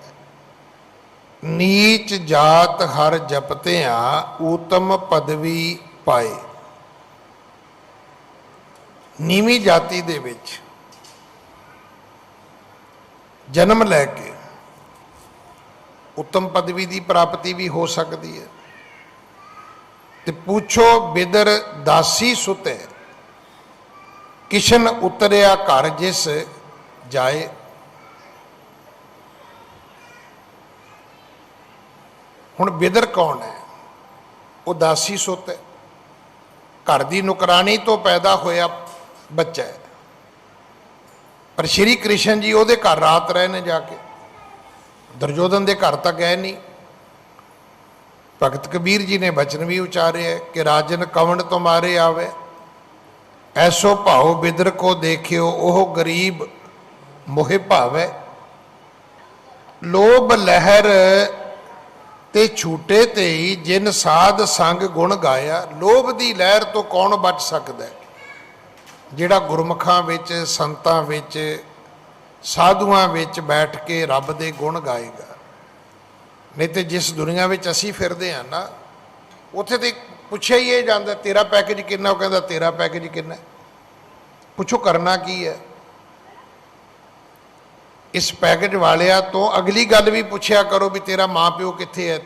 ਨੀਚ ਜਾਤ ਹਰ ਜਪਤਿਆਂ, ਊਤਮ ਪਦਵੀ ਪਾਏ। ਨੀਵੀਂ ਜਾਤੀ ਦੇ ਵਿੱਚ ਜਨਮ ਲੈ ਕੇ ਉੱਤਮ ਪਦਵੀ ਦੀ ਪ੍ਰਾਪਤੀ ਵੀ ਹੋ ਸਕਦੀ ਹੈ। ਤੇ ਪੁੱਛੋ ਬਿਦਰ ਦਾਸੀ ਸੁਤੇ, ਕਿਸ਼ਨ ਉਤਰਿਆ ਘਰ ਜਿਸ ਜਾਏ। ਹੁਣ ਬਿਦਰ ਕੌਣ ਹੈ? ਉਹ ਦਾਸੀ ਸੁਤ ਹੈ, ਘਰ ਦੀ ਨੁਕਰਾਨੀ ਤੋਂ ਪੈਦਾ ਹੋਇਆ ਬੱਚਾ ਹੈ। ਪਰ ਸ਼੍ਰੀ ਕ੍ਰਿਸ਼ਨ ਜੀ ਉਹਦੇ ਘਰ ਰਾਤ ਰਹੇ ਨੇ ਜਾ ਕੇ, ਦੁਰਯੋਧਨ ਦੇ ਘਰ ਤਾਂ ਗਏ ਨਹੀਂ। ਭਗਤ ਕਬੀਰ ਜੀ ਨੇ ਬਚਨ ਵੀ ਉਚਾਰੇ ਹੈ ਕਿ ਰਾਜਨ ਕਵਣ ਤੁਮਾਰੇ ਆਵੇ, ਐਸੋ ਭਾਉ ਬਿਦਰ ਕੋ ਦੇਖਿਓ, ਉਹ ਗਰੀਬ ਮੋਹਿ ਭਾਵੈ। ਲੋਭ ਲਹਿਰ ਤੇ ਛੂਟੇ ਤੇ ਹੀ, ਜਿਨ ਸਾਧ ਸੰਗ ਗੁਣ ਗਾਇਆ। ਲੋਭ ਦੀ ਲਹਿਰ ਤੋਂ ਕੌਣ ਬਚ ਸਕਦਾ ਹੈ? ਜਿਹੜਾ ਗੁਰਮੁਖਾਂ ਵਿੱਚ, ਸੰਤਾਂ ਵਿੱਚ, ਸਾਧੂਆਂ ਵਿੱਚ ਬੈਠ ਕੇ ਰੱਬ ਦੇ ਗੁਣ ਗਾਏਗਾ। ਨਹੀਂ ਤੇ ਜਿਸ ਦੁਨੀਆ ਵਿੱਚ ਅਸੀਂ ਫਿਰਦੇ ਹਾਂ ਨਾ, ਉੱਥੇ ਤੇ ਪੁੱਛਿਆ ਹੀ ਇਹ ਜਾਂਦਾ, ਤੇਰਾ ਪੈਕੇਜ ਕਿੰਨਾ? ਉਹ ਕਹਿੰਦਾ ਤੇਰਾ ਪੈਕੇਜ ਕਿੰਨਾ? ਪੁੱਛੋ ਕਰਨਾ ਕੀ ਹੈ? ਇਸ ਪੈਕੇਜ ਵਾਲਿਆਂ ਤੋਂ ਅਗਲੀ ਗੱਲ ਵੀ ਪੁੱਛਿਆ ਕਰੋ ਵੀ ਤੇਰਾ ਮਾਂ ਪਿਓ ਕਿੱਥੇ ਹੈ,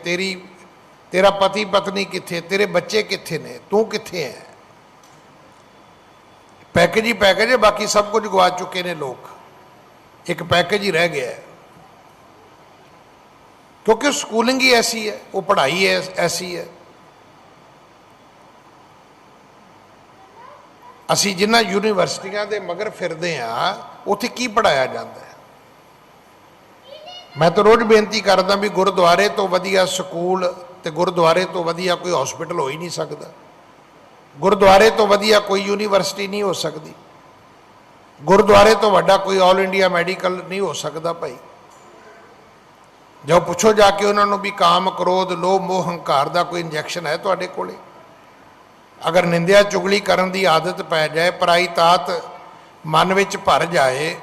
ਤੇਰਾ ਪਤੀ ਪਤਨੀ ਕਿੱਥੇ, ਤੇਰੇ ਬੱਚੇ ਕਿੱਥੇ ਨੇ, ਤੂੰ ਕਿੱਥੇ ਹੈ? ਪੈਕੇਜ ਹੀ ਪੈਕੇਜ ਹੈ, ਬਾਕੀ ਸਭ ਕੁਝ ਗਵਾ ਚੁੱਕੇ ਨੇ ਲੋਕ। ਇੱਕ ਪੈਕੇਜ ਹੀ ਰਹਿ ਗਿਆ ਹੈ, ਕਿਉਂਕਿ ਸਕੂਲਿੰਗ ਹੀ ਐਸੀ ਹੈ, ਉਹ ਪੜ੍ਹਾਈ ਐਸੀ ਹੈ। ਅਸੀਂ ਜਿਨ੍ਹਾਂ ਯੂਨੀਵਰਸਿਟੀਆਂ ਦੇ ਮਗਰ ਫਿਰਦੇ ਹਾਂ, ਉੱਥੇ ਕੀ ਪੜ੍ਹਾਇਆ ਜਾਂਦਾ ਹੈ? ਮੈਂ ਤਾਂ ਰੋਜ਼ ਬੇਨਤੀ ਕਰਦਾ ਵੀ ਗੁਰਦੁਆਰੇ ਤੋਂ ਵਧੀਆ ਸਕੂਲ ਤੇ ਗੁਰਦੁਆਰੇ ਤੋਂ ਵਧੀਆ ਕੋਈ ਹਸਪੀਟਲ ਹੋ ਹੀ ਨਹੀਂ ਸਕਦਾ। ਗੁਰਦੁਆਰੇ ਤੋਂ ਵਧੀਆ ਕੋਈ ਯੂਨੀਵਰਸਿਟੀ ਨਹੀਂ ਹੋ ਸਕਦੀ। ਗੁਰਦੁਆਰੇ ਤੋਂ ਵੱਡਾ ਕੋਈ ਆਲ ਇੰਡੀਆ ਮੈਡੀਕਲ ਨਹੀਂ ਹੋ ਸਕਦਾ ਭਾਈ। ਜਾਓ ਪੁੱਛੋ ਜਾ ਕੇ ਉਹਨਾਂ ਨੂੰ ਵੀ ਕਾਮ, ਕ੍ਰੋਧ, ਲੋਭ, ਮੋਹ, ਹੰਕਾਰ ਦਾ ਕੋਈ ਇੰਜੈਕਸ਼ਨ ਹੈ ਤੁਹਾਡੇ ਕੋਲੇ? ਅਗਰ ਨਿੰਦਿਆ ਚੁਗਲੀ ਕਰਨ ਦੀ ਆਦਤ ਪੈ ਜਾਏ, ਪਰਾਈ ਤਾਤ ਮਨ ਵਿੱਚ ਭਰ ਜਾਏ,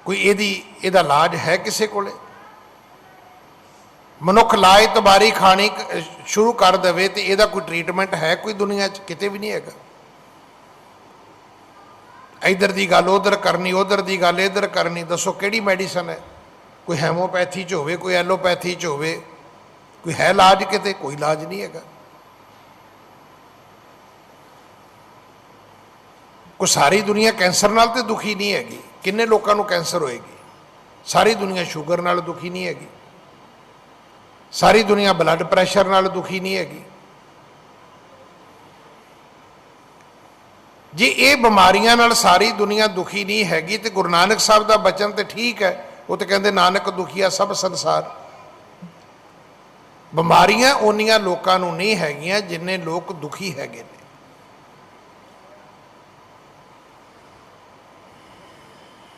ਕੋਈ ਇਹਦਾ ਇਲਾਜ ਹੈ ਕਿਸੇ ਕੋਲੇ? ਮਨੁੱਖ ਲਾਏ ਤਬਾਰੀ ਖਾਣੀ ਸ਼ੁਰੂ ਕਰ ਦੇਵੇ ਤੇ ਇਹਦਾ ਕੋਈ ਟ੍ਰੀਟਮੈਂਟ ਹੈ ਕੋਈ ਦੁਨੀਆ 'ਚ? ਕਿਤੇ ਵੀ ਨਹੀਂ ਹੈਗਾ। ਇੱਧਰ ਦੀ ਗੱਲ ਉੱਧਰ ਕਰਨੀ, ਉੱਧਰ ਦੀ ਗੱਲ ਇੱਧਰ ਕਰਨੀ। ਦੱਸੋ ਕਿਹੜੀ ਮੈਡੀਸਨ ਹੈ? ਕੋਈ ਹੈਮੋਪੈਥੀ 'ਚ ਹੋਵੇ, ਕੋਈ ਐਲੋਪੈਥੀ 'ਚ ਹੋਵੇ, ਕੋਈ ਹੈ ਇਲਾਜ ਕਿਤੇ? ਕੋਈ ਇਲਾਜ ਨਹੀਂ ਹੈਗਾ। ਕੋਈ ਸਾਰੀ ਦੁਨੀਆ ਕੈਂਸਰ ਨਾਲ ਤੇ ਦੁਖੀ ਨਹੀਂ ਹੈਗੀ। ਕਿੰਨੇ ਲੋਕਾਂ ਨੂੰ ਕੈਂਸਰ ਹੋਏਗੀ? ਸਾਰੀ ਦੁਨੀਆ ਸ਼ੂਗਰ ਨਾਲ ਦੁਖੀ ਨਹੀਂ ਹੈਗੀ। ਸਾਰੀ ਦੁਨੀਆ ਬਲੱਡ ਪ੍ਰੈਸ਼ਰ ਨਾਲ ਦੁਖੀ ਨਹੀਂ ਹੈਗੀ। ਜੇ ਇਹ ਬਿਮਾਰੀਆਂ ਨਾਲ ਸਾਰੀ ਦੁਨੀਆ ਦੁਖੀ ਨਹੀਂ ਹੈਗੀ ਤੇ ਗੁਰੂ ਨਾਨਕ ਸਾਹਿਬ ਦਾ ਬਚਨ ਤੇ ਠੀਕ ਹੈ, ਉਹ ਤੇ ਕਹਿੰਦੇ ਨਾਨਕ ਦੁਖੀਆ ਸਭ ਸੰਸਾਰ। ਬਿਮਾਰੀਆਂ ਓਨੀਆਂ ਲੋਕਾਂ ਨੂੰ ਨਹੀਂ ਹੈਗੀਆਂ ਜਿੰਨੇ ਲੋਕ ਦੁਖੀ ਹੈਗੇ ਨੇ।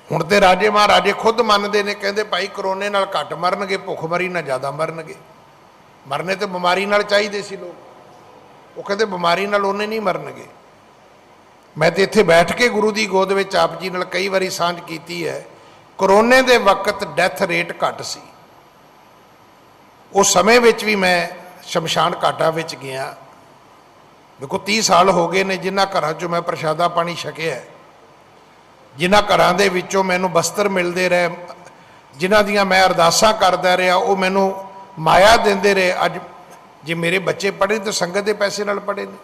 ਹੁਣ ਤੇ ਰਾਜੇ ਮਹਾਰਾਜੇ ਖੁਦ ਮੰਨਦੇ ਨੇ, ਕਹਿੰਦੇ ਭਾਈ ਕਰੋਨੇ ਨਾਲ ਘੱਟ ਮਰਨਗੇ, ਭੁੱਖਮਰੀ ਨਾਲ ਜ਼ਿਆਦਾ ਮਰਨਗੇ। ਮਰਨੇ ਤੇ ਬਿਮਾਰੀ ਨਾਲ ਚਾਹੀਦੇ ਸੀ ਲੋਕ, ਉਹ ਕਹਿੰਦੇ ਬਿਮਾਰੀ ਨਾਲ ਉਹਨੇ ਨਹੀਂ ਮਰਨਗੇ। ਮੈਂ ਤੇ ਇੱਥੇ ਬੈਠ ਕੇ ਗੁਰੂ ਦੀ ਗੋਦ ਵਿੱਚ ਆਪ ਜੀ ਨਾਲ ਕਈ ਵਾਰੀ ਸਾਂਝ ਕੀਤੀ ਹੈ। ਕਰੋਨੇ ਦੇ ਵਕਤ ਡੈਥ ਰੇਟ ਘੱਟ ਸੀ, ਉਸ ਸਮੇਂ ਵਿੱਚ ਵੀ ਮੈਂ ਸ਼ਮਸ਼ਾਨ ਘਾਟਾਂ ਵਿੱਚ ਗਿਆ। ਦੇਖੋ 30 ਸਾਲ ਹੋ ਗਏ ਨੇ ਜਿਨ੍ਹਾਂ ਘਰਾਂ 'ਚੋਂ ਮੈਂ ਪ੍ਰਸ਼ਾਦਾ ਪਾਣੀ ਛਕਿਆ, ਜਿਨ੍ਹਾਂ ਘਰਾਂ ਦੇ ਵਿੱਚੋਂ ਮੈਨੂੰ ਬਸਤਰ ਮਿਲਦੇ ਰਹੇ, ਜਿਨ੍ਹਾਂ ਦੀਆਂ ਮੈਂ ਅਰਦਾਸਾਂ ਕਰਦਾ ਰਿਹਾ, ਉਹ ਮੈਨੂੰ ਮਾਇਆ ਦਿੰਦੇ ਰਹੇ। ਅੱਜ ਜੇ ਮੇਰੇ ਬੱਚੇ ਪੜ੍ਹੇ ਤਾਂ ਸੰਗਤ ਦੇ ਪੈਸੇ ਨਾਲ ਪੜ੍ਹੇ ਨੇ।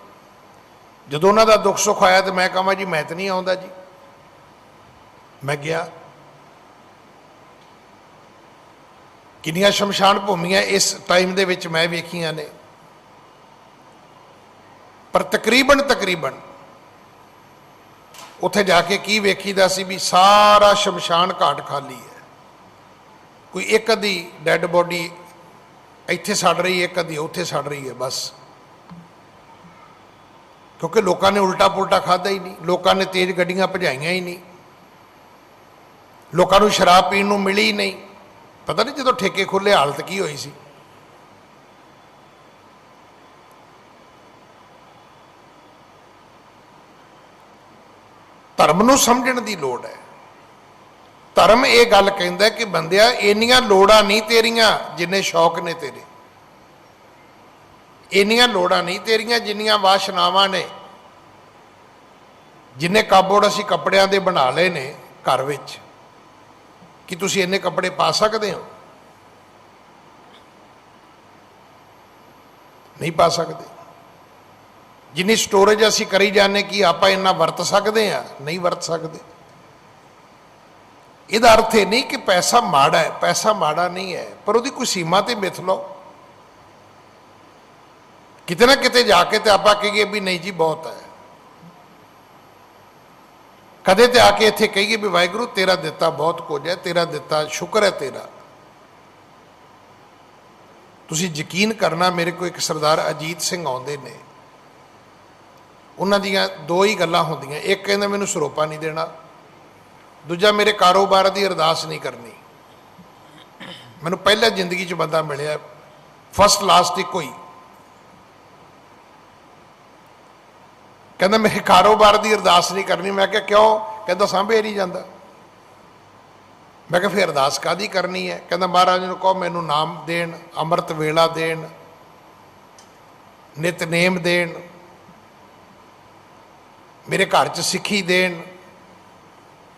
ਜਦੋਂ ਉਹਨਾਂ ਦਾ ਦੁੱਖ ਸੁੱਖ ਆਇਆ ਤਾਂ ਮੈਂ ਕਹਾਂ ਜੀ ਮੈਂ ਤਾਂ ਨਹੀਂ ਆਉਂਦਾ ਜੀ, ਮੈਂ ਗਿਆ। ਕਿੰਨੀਆਂ ਸ਼ਮਸ਼ਾਨ ਭੂਮੀਆਂ ਇਸ ਟਾਈਮ ਦੇ ਵਿੱਚ ਮੈਂ ਵੇਖੀਆਂ ਨੇ, ਪਰ ਤਕਰੀਬਨ ਉੱਥੇ ਜਾ ਕੇ ਕੀ ਵੇਖੀਦਾ ਸੀ ਵੀ ਸਾਰਾ ਸ਼ਮਸ਼ਾਨ ਘਾਟ ਖਾਲੀ ਹੈ। ਕੋਈ ਇੱਕ ਅੱਧੀ ਡੈੱਡ ਬੋਡੀ ਇੱਥੇ ਸੜ ਰਹੀ ਹੈ, ਇੱਕ ਅੱਧੀ ਉੱਥੇ ਸੜ ਰਹੀ ਹੈ ਬਸ, ਕਿਉਂਕਿ ਲੋਕਾਂ ਨੇ ਉਲਟਾ ਪੁਲਟਾ ਖਾਧਾ ਹੀ ਨਹੀਂ, ਲੋਕਾਂ ਨੇ ਤੇਜ਼ ਗੱਡੀਆਂ ਭਜਾਈਆਂ ਹੀ ਨਹੀਂ, ਲੋਕਾਂ ਨੂੰ ਸ਼ਰਾਬ ਪੀਣ ਨੂੰ ਮਿਲੀ ਹੀ ਨਹੀਂ। ਪਤਾ ਨਹੀਂ ਜਦੋਂ ਠੇਕੇ ਖੁੱਲ੍ਹੇ ਹਾਲਤ ਕੀ ਹੋਈ ਸੀ। ਧਰਮ ਨੂੰ ਸਮਝਣ ਦੀ ਲੋੜ ਹੈ। ਧਰਮ ਇਹ ਗੱਲ ਕਹਿੰਦਾ ਕਿ ਬੰਦਿਆ ਇੰਨੀਆਂ ਲੋੜਾਂ ਨਹੀਂ ਤੇਰੀਆਂ ਜਿੰਨੇ ਸ਼ੌਕ ਨੇ ਤੇਰੇ, ਇੰਨੀਆਂ ਲੋੜਾਂ ਨਹੀਂ ਤੇਰੀਆਂ ਜਿੰਨੀਆਂ ਵਾਸ਼ਨਾਵਾਂ ਨੇ, ਜਿੰਨੇ ਕਾਬੋਰਡ ਅਸੀਂ ਕੱਪੜਿਆਂ ਦੇ ਬਣਾ ਲਏ ਨੇ ਘਰ ਵਿੱਚ, ਕਿ ਤੁਸੀਂ ਇੰਨੇ ਕੱਪੜੇ ਪਾ ਸਕਦੇ ਹੋ? ਨਹੀਂ ਪਾ ਸਕਦੇ। ਜਿੰਨੀ ਸਟੋਰੇਜ ਅਸੀਂ ਕਰੀ ਜਾਂਦੇ ਕਿ ਆਪਾਂ ਇੰਨਾ ਵਰਤ ਸਕਦੇ ਹਾਂ, ਨਹੀਂ ਵਰਤ ਸਕਦੇ। ਇਹਦਾ ਅਰਥ ਇਹ ਨਹੀਂ ਕਿ ਪੈਸਾ ਮਾੜਾ ਹੈ, ਪੈਸਾ ਮਾੜਾ ਨਹੀਂ ਹੈ, ਪਰ ਉਹਦੀ ਕੋਈ ਸੀਮਾ ਤੇ ਮਿਥ ਲਓ। ਕਿਤੇ ਨਾ ਕਿਤੇ ਜਾ ਕੇ ਤੇ ਆਪਾਂ ਕਹੀਏ ਵੀ ਨਹੀਂ ਜੀ ਬਹੁਤ ਹੈ, ਕਦੇ ਤੇ ਆ ਕੇ ਇੱਥੇ ਕਹੀਏ ਵੀ ਵਾਹਿਗੁਰੂ ਤੇਰਾ ਦਿੱਤਾ ਬਹੁਤ ਕੁਝ ਹੈ, ਤੇਰਾ ਦਿੱਤਾ ਸ਼ੁਕਰ ਹੈ ਤੇਰਾ। ਤੁਸੀਂ ਯਕੀਨ ਕਰਨਾ, ਮੇਰੇ ਕੋਲ ਇੱਕ ਸਰਦਾਰ ਅਜੀਤ ਸਿੰਘ ਆਉਂਦੇ ਨੇ, ਉਹਨਾਂ ਦੀਆਂ ਦੋ ਹੀ ਗੱਲਾਂ ਹੁੰਦੀਆਂ, ਇੱਕ ਕਹਿੰਦਾ ਮੈਨੂੰ ਸਰੋਪਾ ਨਹੀਂ ਦੇਣਾ, ਦੂਜਾ ਮੇਰੇ ਕਾਰੋਬਾਰ ਦੀ ਅਰਦਾਸ ਨਹੀਂ ਕਰਨੀ। ਮੈਨੂੰ ਪਹਿਲਾਂ ਜ਼ਿੰਦਗੀ 'ਚ ਬੰਦਾ ਮਿਲਿਆ ਫਸਟ ਲਾਸਟ ਇੱਕੋ ਹੀ, ਕਹਿੰਦਾ ਮੇਰੇ ਕਾਰੋਬਾਰ ਦੀ ਅਰਦਾਸ ਨਹੀਂ ਕਰਨੀ। ਮੈਂ ਕਿਹਾ ਕਿਉਂ? ਕਹਿੰਦਾ ਸਾਂਭੇ ਨਹੀਂ ਜਾਂਦਾ। ਮੈਂ ਕਿਹਾ ਫਿਰ ਅਰਦਾਸ ਕਾਹਦੀ ਕਰਨੀ ਹੈ? ਕਹਿੰਦਾ ਮਹਾਰਾਜ ਨੂੰ ਕਹੋ ਮੈਨੂੰ ਨਾਮ ਦੇਣ, ਅੰਮ੍ਰਿਤ ਵੇਲਾ ਦੇਣ, ਨਿਤਨੇਮ ਦੇਣ, ਮੇਰੇ ਘਰ 'ਚ ਸਿੱਖੀ ਦੇਣ।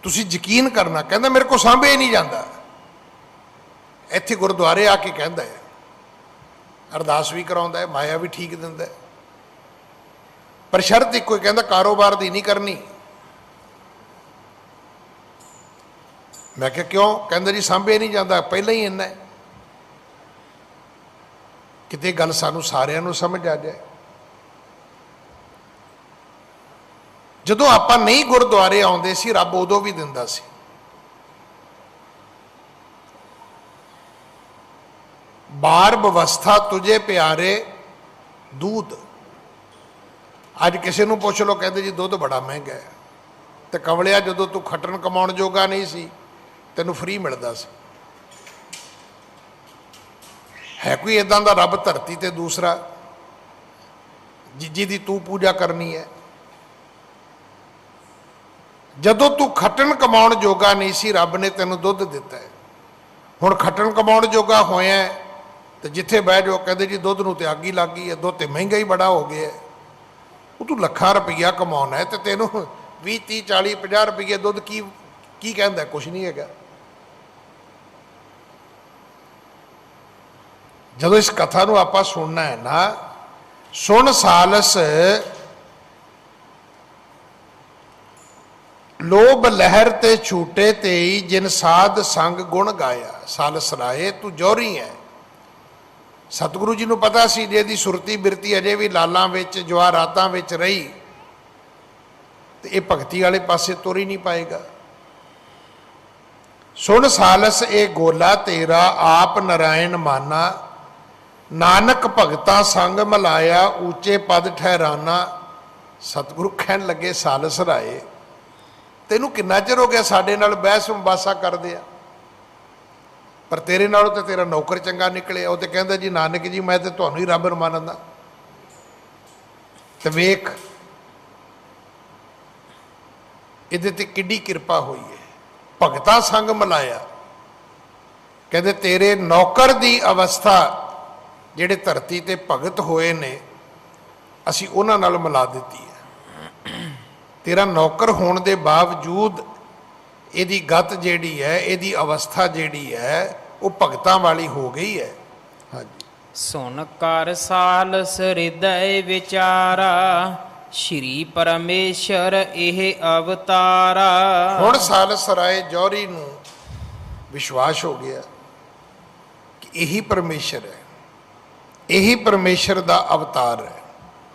ਤੁਸੀਂ ਯਕੀਨ ਕਰਨਾ, ਕਹਿੰਦਾ ਮੇਰੇ ਕੋਲ ਸਾਂਭੇ ਹੀ ਨਹੀਂ ਜਾਂਦਾ। ਇੱਥੇ ਗੁਰਦੁਆਰੇ ਆ ਕੇ ਕਹਿੰਦਾ ਹੈ, ਅਰਦਾਸ ਵੀ ਕਰਾਉਂਦਾ ਹੈ, ਮਾਇਆ ਵੀ ਠੀਕ ਦਿੰਦਾ ਹੈ, ਪਰ ਸ਼ਰਤ ਇੱਕੋ ਹੀ, ਕਹਿੰਦਾ ਕਾਰੋਬਾਰ ਦੀ ਨਹੀਂ ਕਰਨੀ। ਮੈਂ ਕਿਹਾ ਕਿਉਂ? ਕਹਿੰਦਾ ਜੀ ਸਾਂਭੇ ਨਹੀਂ ਜਾਂਦਾ, ਪਹਿਲਾਂ ਹੀ ਇੰਨਾ ਹੈ। ਕਿਤੇ ਗੱਲ ਸਾਨੂੰ ਸਾਰਿਆਂ ਨੂੰ ਸਮਝ ਆ ਜਾਏ। ਜਦੋਂ ਆਪਾਂ ਨਹੀਂ ਗੁਰਦੁਆਰੇ ਆਉਂਦੇ ਸੀ, ਰੱਬ ਉਦੋਂ ਵੀ ਦਿੰਦਾ ਸੀ। ਬਾਰ ਬਵਸਥਾ ਤੁਝੇ ਪਿਆਰੇ दूध। ਅੱਜ ਕਿਸੇ ਨੂੰ ਪੁੱਛ ਲਓ, ਕਹਿੰਦੇ ਜੀ ਦੁੱਧ ਬੜਾ ਮਹਿੰਗਾ ਹੈ। ਤੇ ਕਵਲਿਆ ਜਦੋਂ ਤੂੰ ਖੱਟਣ ਕਮਾਉਣ ਜੋਗਾ ਨਹੀਂ ਸੀ, ਤੈਨੂੰ ਫ੍ਰੀ ਮਿਲਦਾ ਸੀ। ਹੈ ਕੋਈ ਇੱਦਾਂ ਦਾ ਰੱਬ ਧਰਤੀ ਤੇ ਦੂਸਰਾ ਜਿਹਦੀ ਤੂੰ ਪੂਜਾ ਕਰਨੀ ਹੈ? ਜਦੋਂ ਤੂੰ ਖੱਟਣ ਕਮਾਉਣ ਜੋਗਾ ਨਹੀਂ ਸੀ, ਰੱਬ ਨੇ ਤੈਨੂੰ ਦੁੱਧ ਦਿੱਤਾ ਹੈ। ਹੁਣ ਖੱਟਣ ਕਮਾਉਣ ਜੋਗਾ ਹੋਇਆ ਤੇ ਜਿੱਥੇ ਬਹਿ ਜਾਓ ਕਹਿੰਦੇ ਜੀ ਦੁੱਧ ਨੂੰ ਤੇ ਅੱਗ ਹੀ ਲੱਗ ਗਈ ਹੈ, ਦੁੱਧ ਤੇ ਮਹਿੰਗਾ ਹੀ ਬੜਾ ਹੋ ਗਿਆ। ਉਹ ਤੂੰ ਲੱਖਾਂ ਰੁਪਈਆ ਕਮਾਉਣਾ ਹੈ ਤੇ ਤੈਨੂੰ 20 30 40 50 ਰੁਪਈਏ ਦੁੱਧ ਕੀ ਕਹਿੰਦਾ? ਕੁਛ ਨਹੀਂ ਹੈਗਾ। ਜਦੋਂ ਇਸ ਕਥਾ ਨੂੰ ਆਪਾਂ ਸੁਣਨਾ ਹੈ ਨਾ, ਸੁਣ ਸਾਲਸ ਲੋਭ ਲਹਿਰ ਤੇ ਛੂਟੇ ਤੇਈ, ਜਿਨ ਸਾਧ ਸੰਗ ਗੁਣ ਗਾਇਆ। ਸਾਲਸ ਰਾਏ ਤੂੰ ਜੋਰੀ ਹੈ। ਸਤਿਗੁਰੂ ਜੀ ਨੂੰ ਪਤਾ ਸੀ ਜੇ ਇਹਦੀ ਸੁਰਤੀ ਬਿਰਤੀ ਅਜੇ ਵੀ ਲਾਲਾਂ ਵਿੱਚ ਜਵਾਹਰਾਤਾਂ ਵਿੱਚ ਰਹੀ ਤੇ ਇਹ ਭਗਤੀ ਵਾਲੇ ਪਾਸੇ ਤੁਰ ਹੀ ਨਹੀਂ ਪਾਏਗਾ। ਸੁਣ ਸਾਲਸ ਇਹ ਗੋਲਾ ਤੇਰਾ, ਆਪ ਨਾਰਾਇਣ ਮਾਨਾ, ਨਾਨਕ ਭਗਤਾਂ ਸੰਗ ਮਿਲਾਇਆ, ਉੱਚੇ ਪਦ ਠਹਿਰਾਨਾ। ਸਤਿਗੁਰੂ ਕਹਿਣ ਲੱਗੇ ਸਾਲਸ ਰਾਏ ਤੈਨੂੰ ਕਿੰਨਾ ਚਿਰ ਹੋ ਗਿਆ ਸਾਡੇ ਨਾਲ ਬਹਿਸ ਮੁਬਾਸਾ ਕਰਦੇ ਆ? ਪਰ ਤੇਰੇ ਨਾਲੋਂ ਤਾਂ ਤੇਰਾ ਨੌਕਰ ਚੰਗਾ ਨਿਕਲਿਆ। ਉਹ ਤੇ ਕਹਿੰਦਾ ਜੀ ਨਾਨਕ ਜੀ ਮੈਂ ਤੇ ਤੁਹਾਨੂੰ ਹੀ ਰੱਬ ਮੰਨਦਾ। ਤੇ ਵੇਖ ਇਹਦੇ ਤੇ ਕਿੱਡੀ ਕਿਰਪਾ ਹੋਈ ਹੈ। ਭਗਤਾਂ ਸੰਗ ਮਿਲਾਇਆ। ਕਹਿੰਦੇ ਤੇਰੇ ਨੌਕਰ ਦੀ ਅਵਸਥਾ ਜਿਹੜੇ ਧਰਤੀ ਤੇ ਭਗਤ ਹੋਏ ਨੇ ਅਸੀਂ ਉਹਨਾਂ ਨਾਲ ਮਿਲਾ ਦਿੱਤੀ ਹੈ। ਤੇਰਾ ਨੌਕਰ ਹੋਣ ਦੇ ਬਾਵਜੂਦ ਇਹਦੀ ਗਤ ਜਿਹੜੀ ਹੈ, ਇਹਦੀ ਅਵਸਥਾ ਜਿਹੜੀ ਹੈ ਉਹ ਭਗਤਾਂ ਵਾਲੀ ਹੋ ਗਈ ਹੈ। ਹਾਂਜੀ। ਸੁਣ ਕਰ ਸਾਲਸ ਹਿਰਦੈ ਵਿਚਾਰਾ, ਸ਼੍ਰੀ ਪਰਮੇਸ਼ਰ ਇਹ ਅਵਤਾਰਾ। ਹੁਣ ਸਾਲਸ ਰਾਏ ਜੌਹਰੀ ਨੂੰ ਵਿਸ਼ਵਾਸ ਹੋ ਗਿਆ ਕਿ ਇਹੀ ਪਰਮੇਸ਼ਰ ਹੈ, ਇਹੀ ਪਰਮੇਸ਼ਰ ਦਾ ਅਵਤਾਰ ਹੈ।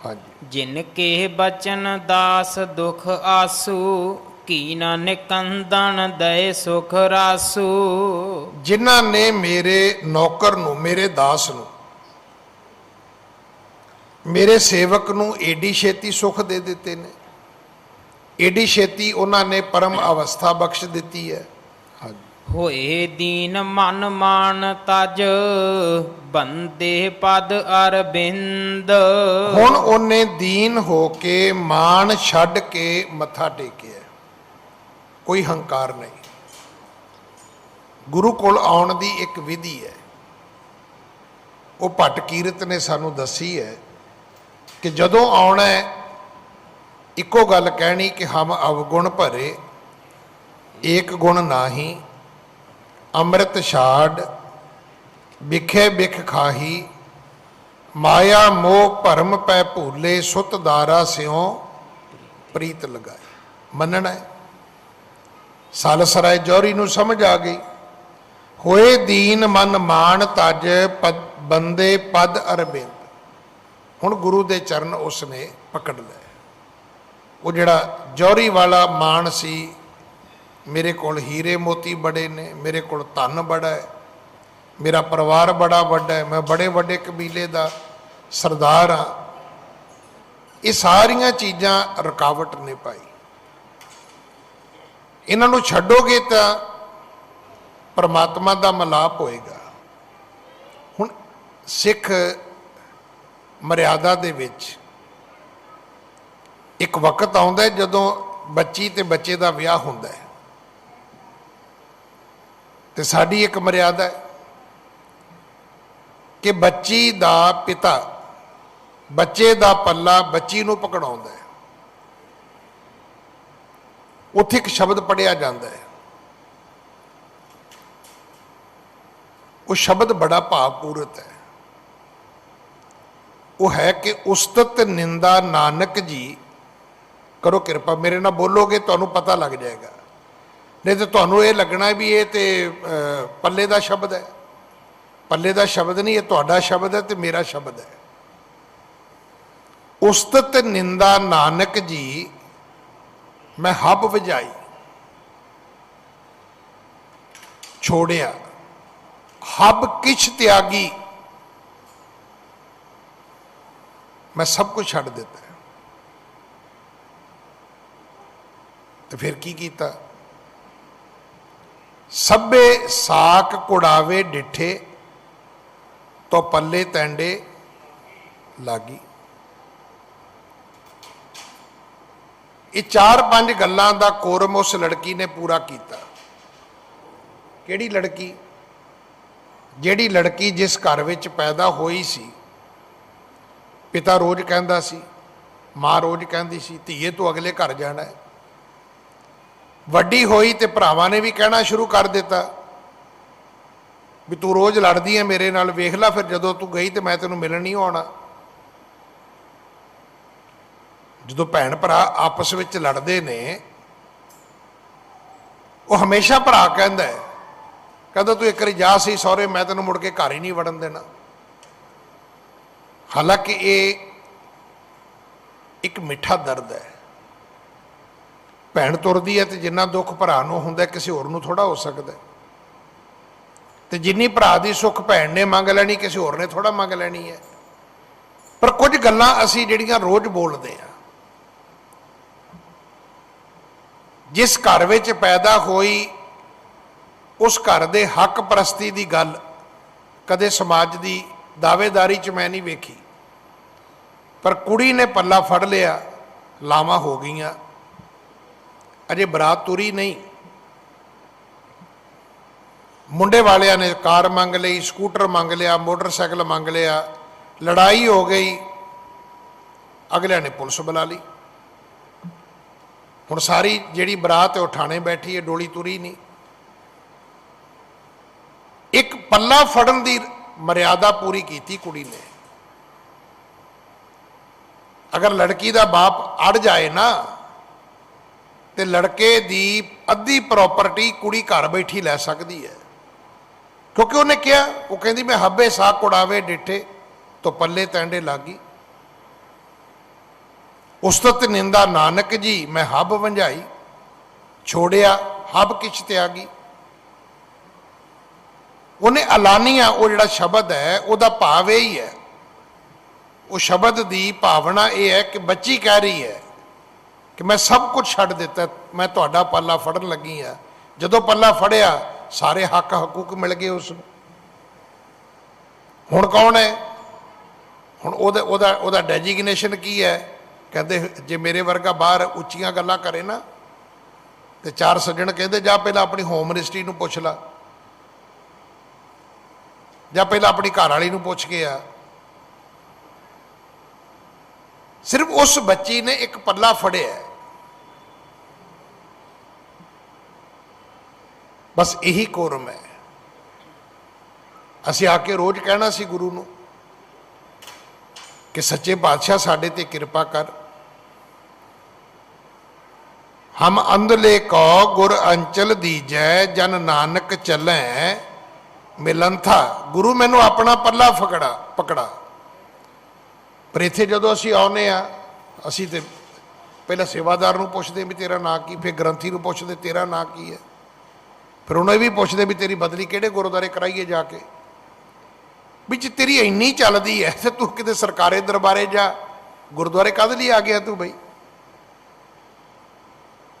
ਹਾਂਜੀ। ਜਿਨ ਕੇ ਬਚਨ ਦਾਸ ਦੁਖ ਆਸੂ, ਕੀ ਨਾ ਨਿਕੰਦਨ ਦਏ ਸੁਖ ਰਾਸੂ। ਜਿਨ੍ਹਾਂ ਨੇ ਮੇਰੇ ਨੌਕਰ ਨੂੰ, ਮੇਰੇ ਦਾਸ ਨੂੰ, ਮੇਰੇ ਸੇਵਕ ਨੂੰ ਏਡੀ ਛੇਤੀ ਸੁਖ ਦੇ ਦਿੱਤੇ ਨੇ, ਏਡੀ ਛੇਤੀ ਉਹਨਾਂ ਨੇ ਪਰਮ ਅਵਸਥਾ ਬਖਸ਼ ਦਿੱਤੀ ਹੈ। ਹਾਂਜੀ। ਹੋਏ ਦੀਨ ਮਨ ਮਾਨ ਤਜ, ਬੰਦੇ ਪਦ ਅਰਬਿੰਦ। ਹੁਣ ਉਹਨੇ ਦੀਨ ਹੋ ਕੇ ਮਾਣ ਛੱਡ ਕੇ ਮੱਥਾ ਟੇਕਿਆ। ਕੋਈ ਹੰਕਾਰ ਨਹੀਂ। ਗੁਰੂ ਕੋਲ ਆਉਣ ਦੀ ਇੱਕ ਵਿਧੀ ਹੈ, ਉਹ ਭੱਟ ਕੀਰਤ ਨੇ ਸਾਨੂੰ ਦੱਸੀ ਹੈ ਕਿ ਜਦੋਂ ਆਉਣਾ ਹੈ ਇੱਕੋ ਗੱਲ ਕਹਿਣੀ ਕਿ ਹਮ ਅਵਗੁਣ ਭਰੇ, ਏਕ ਗੁਣ ਨਾਹੀ, ਅੰਮ੍ਰਿਤ ਛਾੜ, ਬਿਖੇ ਬਿਖ ਖਾਹੀ, ਮਾਇਆ ਮੋਹ ਭਰਮ ਪੈ ਭੂਲੇ, ਸੁਤ ਦਾਰਾ ਸਿਉ ਪ੍ਰੀਤ ਲਗਾਏ। ਮੰਨਣਾ ਹੈ। ਸਾਲਸ ਰਾਏ ਜੌਹਰੀ ਨੂੰ ਸਮਝ ਆ ਗਈ। ਹੋਏ ਦੀਨ ਮਨ ਮਾਣ ਤਜ, ਬੰਦੇ ਪਦ ਅਰਬਿੰਦ। ਹੁਣ ਗੁਰੂ ਦੇ ਚਰਨ ਉਸਨੇ ਪਕੜ ਲਏ। ਉਹ ਜਿਹੜਾ ਜੌਹਰੀ ਵਾਲਾ ਮਾਣ ਸੀ, ਮੇਰੇ ਕੋਲ ਹੀਰੇ ਮੋਤੀ ਬੜੇ ਨੇ, ਮੇਰੇ ਕੋਲ ਧਨ ਬੜਾ ਹੈ, ਮੇਰਾ ਪਰਿਵਾਰ ਬੜਾ ਵੱਡਾ ਹੈ, ਮੈਂ ਬੜੇ ਵੱਡੇ ਕਬੀਲੇ ਦਾ ਸਰਦਾਰ ਹਾਂ, ਇਹ ਸਾਰੀਆਂ ਚੀਜ਼ਾਂ ਰੁਕਾਵਟ ਨੇ ਪਾਈ। ਇਹਨਾਂ ਨੂੰ ਛੱਡੋਗੇ ਤਾਂ ਪਰਮਾਤਮਾ ਦਾ ਮਿਲਾਪ ਹੋਏਗਾ। ਹੁਣ ਸਿੱਖ ਮਰਿਆਦਾ ਦੇ ਵਿੱਚ ਇੱਕ ਵਕਤ ਆਉਂਦਾ ਜਦੋਂ ਬੱਚੀ ਤੇ ਬੱਚੇ ਦਾ ਵਿਆਹ ਹੁੰਦਾ ਹੈ, ਤੇ ਸਾਡੀ ਇੱਕ ਮਰਿਆਦਾ ਹੈ ਕਿ ਬੱਚੀ ਦਾ ਪਿਤਾ ਬੱਚੇ ਦਾ ਪੱਲਾ ਬੱਚੀ ਨੂੰ ਪਕੜਾਉਂਦਾ ਹੈ। ਉੱਥੇ ਇੱਕ ਸ਼ਬਦ ਪੜਿਆ ਜਾਂਦਾ ਹੈ, ਉਹ ਸ਼ਬਦ ਬੜਾ ਭਾਵਪੂਰਤ ਹੈ। ਉਹ ਹੈ ਕਿ ਉਸਤਤ ਨਿੰਦਾ ਨਾਨਕ ਜੀ ਕਰੋ ਕਿਰਪਾ। ਮੇਰੇ ਨਾਲ ਬੋਲੋਗੇ ਤੁਹਾਨੂੰ ਪਤਾ ਲੱਗ ਜਾਏਗਾ, ਨਹੀਂ ਤਾਂ ਤੁਹਾਨੂੰ ਇਹ ਲੱਗਣਾ ਵੀ ਇਹ ਤੇ ਪੱਲੇ ਦਾ ਸ਼ਬਦ ਹੈ। ਪੱਲੇ ਦਾ ਸ਼ਬਦ ਨਹੀਂ, ਇਹ ਤੁਹਾਡਾ ਸ਼ਬਦ ਹੈ ਤੇ ਮੇਰਾ ਸ਼ਬਦ ਹੈ। ਉਸਤਤ ਨਿੰਦਾ ਨਾਨਕ ਜੀ ਮੈਂ ਹੱਬ ਵਜਾਈ, ਛੋੜਿਆ ਹੱਬ ਕਿਛ ਤਿਆਗੀ, ਮੈਂ ਸਭ ਕੁਝ ਛੱਡ ਦਿੱਤਾ। ਤੇ ਫਿਰ ਕੀ ਕੀਤਾ? ਸਭੇ ਸਾਕ ਕੁੜਾਵੇ ਡਿੱਠੇ, ਤੋ ਪੱਲੇ ਤੈਂਡੇ ਲਾਗੀ। ਇਹ 4-5 ਗੱਲਾਂ ਦਾ ਕੋਰਮ ਉਸ ਲੜਕੀ ਨੇ ਪੂਰਾ ਕੀਤਾ। ਕਿਹੜੀ ਲੜਕੀ? ਜਿਹੜੀ ਲੜਕੀ ਜਿਸ ਘਰ ਵਿੱਚ ਪੈਦਾ ਹੋਈ ਸੀ, ਪਿਤਾ ਰੋਜ਼ ਕਹਿੰਦਾ ਸੀ, ਮਾਂ ਰੋਜ਼ ਕਹਿੰਦੀ ਸੀ, ਧੀਏ ਤੂੰ ਅਗਲੇ ਘਰ ਜਾਣਾ ਹੈ। ਵੱਡੀ ਹੋਈ ਤੇ ਭਰਾਵਾਂ ਨੇ ਵੀ ਕਹਿਣਾ ਸ਼ੁਰੂ ਕਰ ਦਿੱਤਾ ਵੀ ਤੂੰ ਰੋਜ਼ ਲੜਦੀ ਹੈ ਮੇਰੇ ਨਾਲ, ਵੇਖ ਲੈ ਫਿਰ ਜਦੋਂ ਤੂੰ ਗਈ ਤੇ ਮੈਂ ਤੈਨੂੰ ਮਿਲਣ ਨਹੀਂ ਆਉਣਾ। ਜਦੋਂ ਭੈਣ ਭਰਾ ਆਪਸ ਵਿੱਚ ਲੜਦੇ ਨੇ, ਉਹ ਹਮੇਸ਼ਾ ਭਰਾ ਕਹਿੰਦਾ ਹੈ, ਕਹਿੰਦਾ ਤੂੰ ਇੱਕ ਵਾਰੀ ਜਾ ਸੀ ਸਹੁਰੇ, ਮੈਂ ਤੈਨੂੰ ਮੁੜ ਕੇ ਘਰ ਹੀ ਨਹੀਂ ਵੜਨ ਦੇਣਾ। ਹਾਲਾਂਕਿ ਇਹ ਇੱਕ ਮਿੱਠਾ ਦਰਦ ਹੈ। ਭੈਣ ਤੁਰਦੀ ਹੈ ਤੇ ਜਿੰਨਾ ਦੁੱਖ ਭਰਾ ਨੂੰ ਹੁੰਦਾ ਕਿਸੇ ਹੋਰ ਨੂੰ ਥੋੜਾ ਹੋ ਸਕਦਾ, ਤੇ ਜਿੰਨੀ ਭਰਾ ਦੀ ਸੁੱਖ ਭੈਣ ਨੇ ਮੰਗ ਲੈਣੀ ਕਿਸੇ ਹੋਰ ਨੇ ਥੋੜਾ ਮੰਗ ਲੈਣੀ ਹੈ। ਪਰ ਕੁਝ ਗੱਲਾਂ ਅਸੀਂ ਜਿਹੜੀਆਂ ਰੋਜ਼ ਬੋਲਦੇ ਆ, ਜਿਸ ਘਰ ਵਿੱਚ ਪੈਦਾ ਹੋਈ उस घर दे हक परस्ती की गल कदे समाज की दावेदारी च मैं नहीं वेखी, पर कुड़ी ने पल्ला फड़ लिया, लावां हो गई, अजे बरात तुरी नहीं। मुंडे वालिया ने कार मंग ली, स्कूटर मंग लिया, मोटरसाइकिल मंग लिया, लड़ाई हो गई, अगलिया ने पुलिस बुला ली। हुण सारी जिहड़ी बरात है वह ठाणे बैठी है, डोली तुरी नहीं। एक पल्ला फड़न की मर्यादा पूरी की कुड़ी ने। अगर लड़की का बाप अड़ जाए ना तो लड़के की अद्धी प्रॉपर्टी कुड़ी घर बैठी लै सकती है, क्योंकि उन्हें क्या, वो कहती मैं हब्बे साग कुड़ावे डिठे तो पल्ले तैंडे लागी। उस्तत निंदा नानक जी मैं हब वंझाई, छोड़िया हब किछ त्यागी। उन्हें अलानिया वो जिहड़ा शब्द है वह भाव यही है, वो शब्द की भावना यह है कि बच्ची कह रही है कि मैं सब कुछ छड्ड दिता, मैं तुहाडा पल्ला फड़न लगी हाँ। जदों पल्ला फड़िया सारे हक हकूक मिल गए उसनूं। हुण कौन है, हुण ओहदा डेजिग्नेशन की है। कहते जे मेरे वर्गा बाहर उच्चियां गल्लां करे ना तो चार सज्जण कहते जा पहला अपनी होम मिनिस्ट्री नूं पुछ ला, जा पहला अपनी घरवाली नूं पुछ के आ। सिर्फ उस बच्ची ने एक पल्ला फड़िया, बस यही कोरम है। असीं आके रोज कहना सी गुरु नूं कि सच्चे पातशाह साडे ते किरपा कर, हम अंधले को गुर अंचल दीजै, जन नानक चलै मिलन था। गुरु मैनू अपना पल्ला पकड़ा। पर इत्थे जदों असीं आउंदे आ, असीं ते पहला सेवादार नूं पुछदे भी तेरा नां की, फिर ग्रंथी नूं पुछदे तेरा नां की है, फिर उन्हें भी पुछदे भी तेरी बदली किहड़े गुरुद्वारे कराइए जाके। भी जे तेरी इन्नी चलदी है तो तू किते सरकारे दरबारे जा, गुरुद्वारे कद लई आ गया तू बई?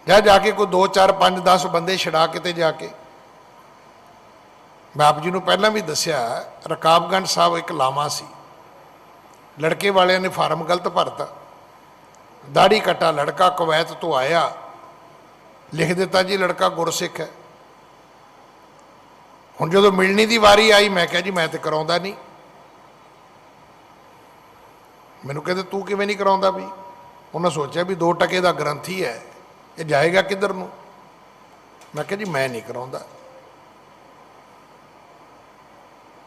जाके कोई 2 4 5 10 बंदे छड़ा किते जाके। मैं आप जी नूं पहलां भी दस्सिआ, रकाबगंज साहब एक लामा सी, लड़के वाले ने फार्म गलत भरता, दाढ़ी कट्टा लड़का कुवैत तो आया, लिख दिता जी लड़का गुरसिख है। हुण जदों मिलनी की वारी आई मैं कहा जी मैं तो कराउंदा नहीं। मैनूं कहते तू किवें नहीं कराउंदा भी? उन्हें सोचा भी 2 टके का ग्रंथी है, ये जाएगा किधर नूं? मैं कहा जी मैं नहीं कराउंदा।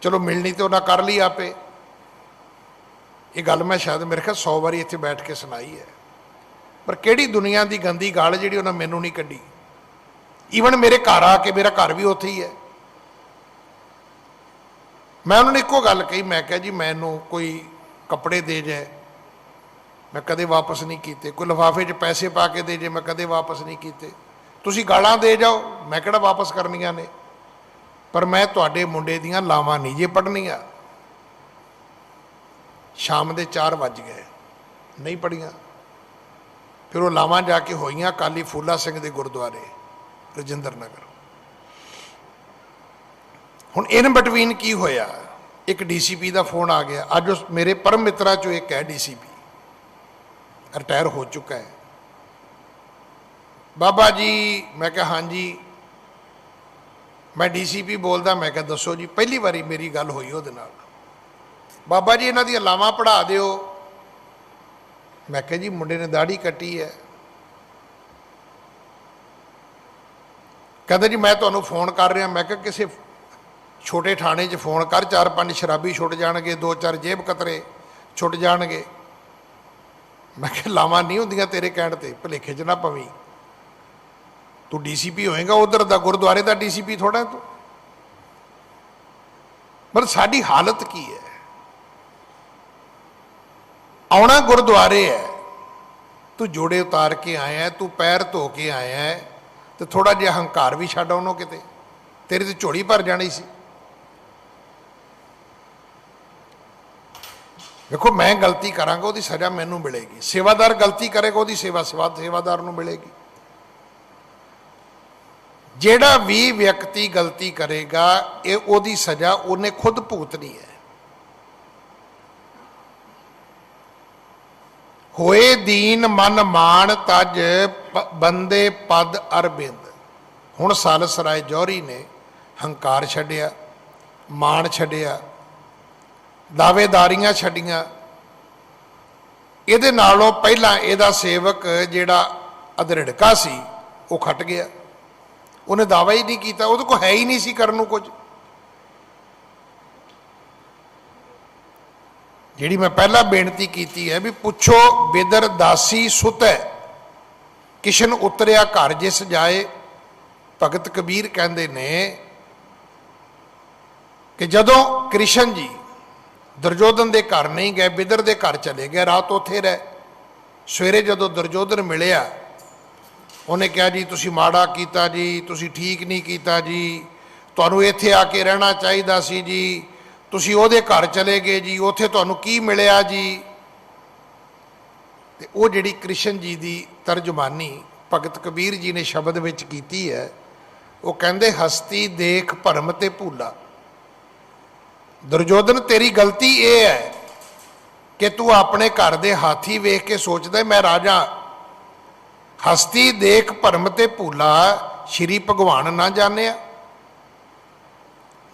चलो मिलनी तो उन्हें कर ली आपे। ये गल मैं शायद मेरे ख्याल 100 बारी इत्थे बैठ के सुनाई है, पर किहड़ी दुनिया की गंदी गाल जिहड़ी उन्हें मैनूं नहीं कड्डी। ईवन मेरे घर आके, मेरा घर भी उत्थे ही है, मैं उन्होंने एको गल कही, मैं कहा जी मैनू कोई कपड़े दे जाए मैं कदे वापस नहीं किए, कोई लिफाफे च पैसे पा के दे जाए मैं कदे वापस नहीं किए। तुसी गालां दे जाओ मैं किहड़ा वापस करनियां ने, पर मैं तुहाडे मुंडे दियां लावां नहीं जे पढ़नियां। शाम के 4 वज गए, नहीं पढ़िया। फिर वो लावां जाके होईयां काली फूला सिंह के गुरुद्वारे रजिंदर नगर। हुण इन बिटवीन की होया, एक DCP का फोन आ गया। अज उस मेरे परम मित्रा चो एक है DCP, रिटायर हो चुका है। बाबा जी, मैं कहा हाँ जी, मैं DCP बोलता। मैं कहा दसो जी। पहली बारी मेरी गल हुई उहदे नाल। बाबा जी इन्हां दी लावां पढ़ा दिओ। मैं कहा जी मुंडे ने दाढ़ी कट्टी है। कहते जी मैं तुहानूं फोन कर रहा। मैं कहा किसी छोटे थाने च फोन कर, 4 5 शराबी छुट जाणगे, 2 4 जेब कतरे छुट जाणगे। मैं कहा लावां नहीं होंदियां तेरे कहण ते, भुलेखे च ना पवी। तू DCP होएगा उधर दा, गुरुद्वारे का DCP थोड़ा तू। पर साडी हालत की है, आउणा गुरुद्वारे है, तू जोड़े उतार के आया है, तू पैर धो के आया है, तो थोड़ा जिहा हंकार भी छड्ड आउणों किते, तेरी तो झोली भर जानी सी। देखो मैं गलती करांगा उसकी सज़ा मैनू मिलेगी, सेवादार गलती करेगा उसकी सेवा सेवादार नूं मिलेगी। ਜਿਹੜਾ ਵੀ ਵਿਅਕਤੀ ਗਲਤੀ ਕਰੇਗਾ ਇਹ ਉਹਦੀ ਸਜ਼ਾ ਉਹਨੇ ਖੁਦ ਭੁਗਤਣੀ ਹੈ। ਹੋਏ ਦੀਨ ਮਨ ਮਾਨ ਤਜ ਬੰਦੇ ਪਦ ਅਰਬਿੰਦ। ਹੁਣ ਸਾਲਸ ਰਾਏ ਜੌਹਰੀ ਨੇ ਹੰਕਾਰ ਛੱਡਿਆ, ਮਾਣ ਛੱਡਿਆ, ਦਾਅਵੇਦਾਰੀਆਂ ਛੱਡੀਆਂ। ਇਹਦੇ ਨਾਲੋਂ ਪਹਿਲਾਂ ਇਹਦਾ ਸੇਵਕ ਜਿਹੜਾ ਅਧਰਿੜਕਾ ਸੀ ਉਹ ਖੱਟ ਗਿਆ। ਉਹਨੇ ਦਾਅਵਾ ਹੀ ਨਹੀਂ ਕੀਤਾ, ਉਹਦੇ ਕੋਲ ਹੈ ਹੀ ਨਹੀਂ ਸੀ ਕਰਨ ਨੂੰ ਕੁਝ। ਜਿਹੜੀ ਮੈਂ ਪਹਿਲਾਂ ਬੇਨਤੀ ਕੀਤੀ ਹੈ ਵੀ ਪੁੱਛੋ ਬਿਦਰ ਦਾਸੀ ਸੁਤੈ ਕਿਸ਼ਨ ਉਤਰਿਆ ਘਰ ਜਿਸ ਜਾਏ। ਭਗਤ ਕਬੀਰ ਕਹਿੰਦੇ ਨੇ ਕਿ ਜਦੋਂ ਕ੍ਰਿਸ਼ਨ ਜੀ ਦੁਰਯੋਧਨ ਦੇ ਘਰ ਨਹੀਂ ਗਏ, ਬਿਦਰ ਦੇ ਘਰ ਚਲੇ ਗਏ, ਰਾਤ ਉੱਥੇ ਰਹੇ। ਸਵੇਰੇ ਜਦੋਂ ਦੁਰਯੋਧਨ ਮਿਲਿਆ ਉਹਨੇ ਕਿਹਾ ਜੀ ਤੁਸੀਂ ਮਾੜਾ ਕੀਤਾ ਜੀ, ਤੁਸੀਂ ਠੀਕ ਨਹੀਂ ਕੀਤਾ ਜੀ, ਤੁਹਾਨੂੰ ਇੱਥੇ ਆ ਕੇ ਰਹਿਣਾ ਚਾਹੀਦਾ ਸੀ ਜੀ, ਤੁਸੀਂ ਉਹਦੇ ਘਰ ਚਲੇ ਗਏ ਜੀ, ਉੱਥੇ ਤੁਹਾਨੂੰ ਕੀ ਮਿਲਿਆ ਜੀ। ਤੇ ਉਹ ਜਿਹੜੀ ਕ੍ਰਿਸ਼ਨ ਜੀ ਦੀ ਤਰਜਮਾਨੀ ਭਗਤ ਕਬੀਰ ਜੀ ਨੇ ਸ਼ਬਦ ਵਿੱਚ ਕੀਤੀ ਹੈ, ਉਹ ਕਹਿੰਦੇ ਹਸਤੀ ਦੇਖ ਭਰਮ ਤੇ ਭੂਲਾ। ਦੁਰਯੋਧਨ ਤੇਰੀ ਗਲਤੀ ਇਹ ਹੈ ਕਿ ਤੂੰ ਆਪਣੇ ਘਰ ਦੇ ਹਾਥੀ ਵੇਖ ਕੇ ਸੋਚਦਾ ਮੈਂ ਰਾਜਾ। ਹਸਤੀ ਦੇਖ ਭਰਮ ਤੇ ਭੂਲਾ ਸ਼੍ਰੀ ਭਗਵਾਨ ਨਾ ਜਾਣਿਆ।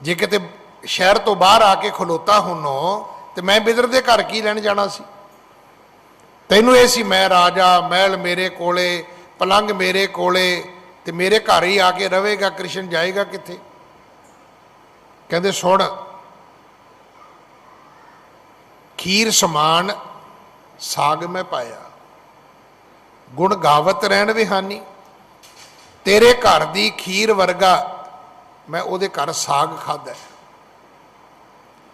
ਜੇ ਕਿਤੇ ਸ਼ਹਿਰ ਤੋਂ ਬਾਹਰ ਆ ਕੇ ਖਲੋਤਾ ਹੁੰਨੋ ਤੇ ਮੈਂ ਬਿਦਰ ਦੇ ਘਰ ਕੀ ਲੈਣ ਜਾਣਾ ਸੀ। ਤੈਨੂੰ ਇਹ ਸੀ ਮੈਂ ਰਾਜਾ, ਮਹਿਲ ਮੇਰੇ ਕੋਲੇ, ਪਲੰਗ ਮੇਰੇ ਕੋਲੇ, ਤੇ ਮੇਰੇ ਘਰ ਹੀ ਆ ਕੇ ਰਵੇਗਾ, ਕ੍ਰਿਸ਼ਨ ਜਾਏਗਾ ਕਿੱਥੇ। ਕਹਿੰਦੇ ਸੁਣ, ਖੀਰ ਸਮਾਨ ਸਾਗ ਮੈਂ ਪਾਇਆ, ਗੁਣ ਗਾਵਤ ਰਹਿਣ ਵਿਹਾਨੀ। ਤੇਰੇ ਘਰ ਦੀ ਖੀਰ ਵਰਗਾ ਮੈਂ ਉਹਦੇ ਘਰ ਸਾਗ ਖਾਧਾ।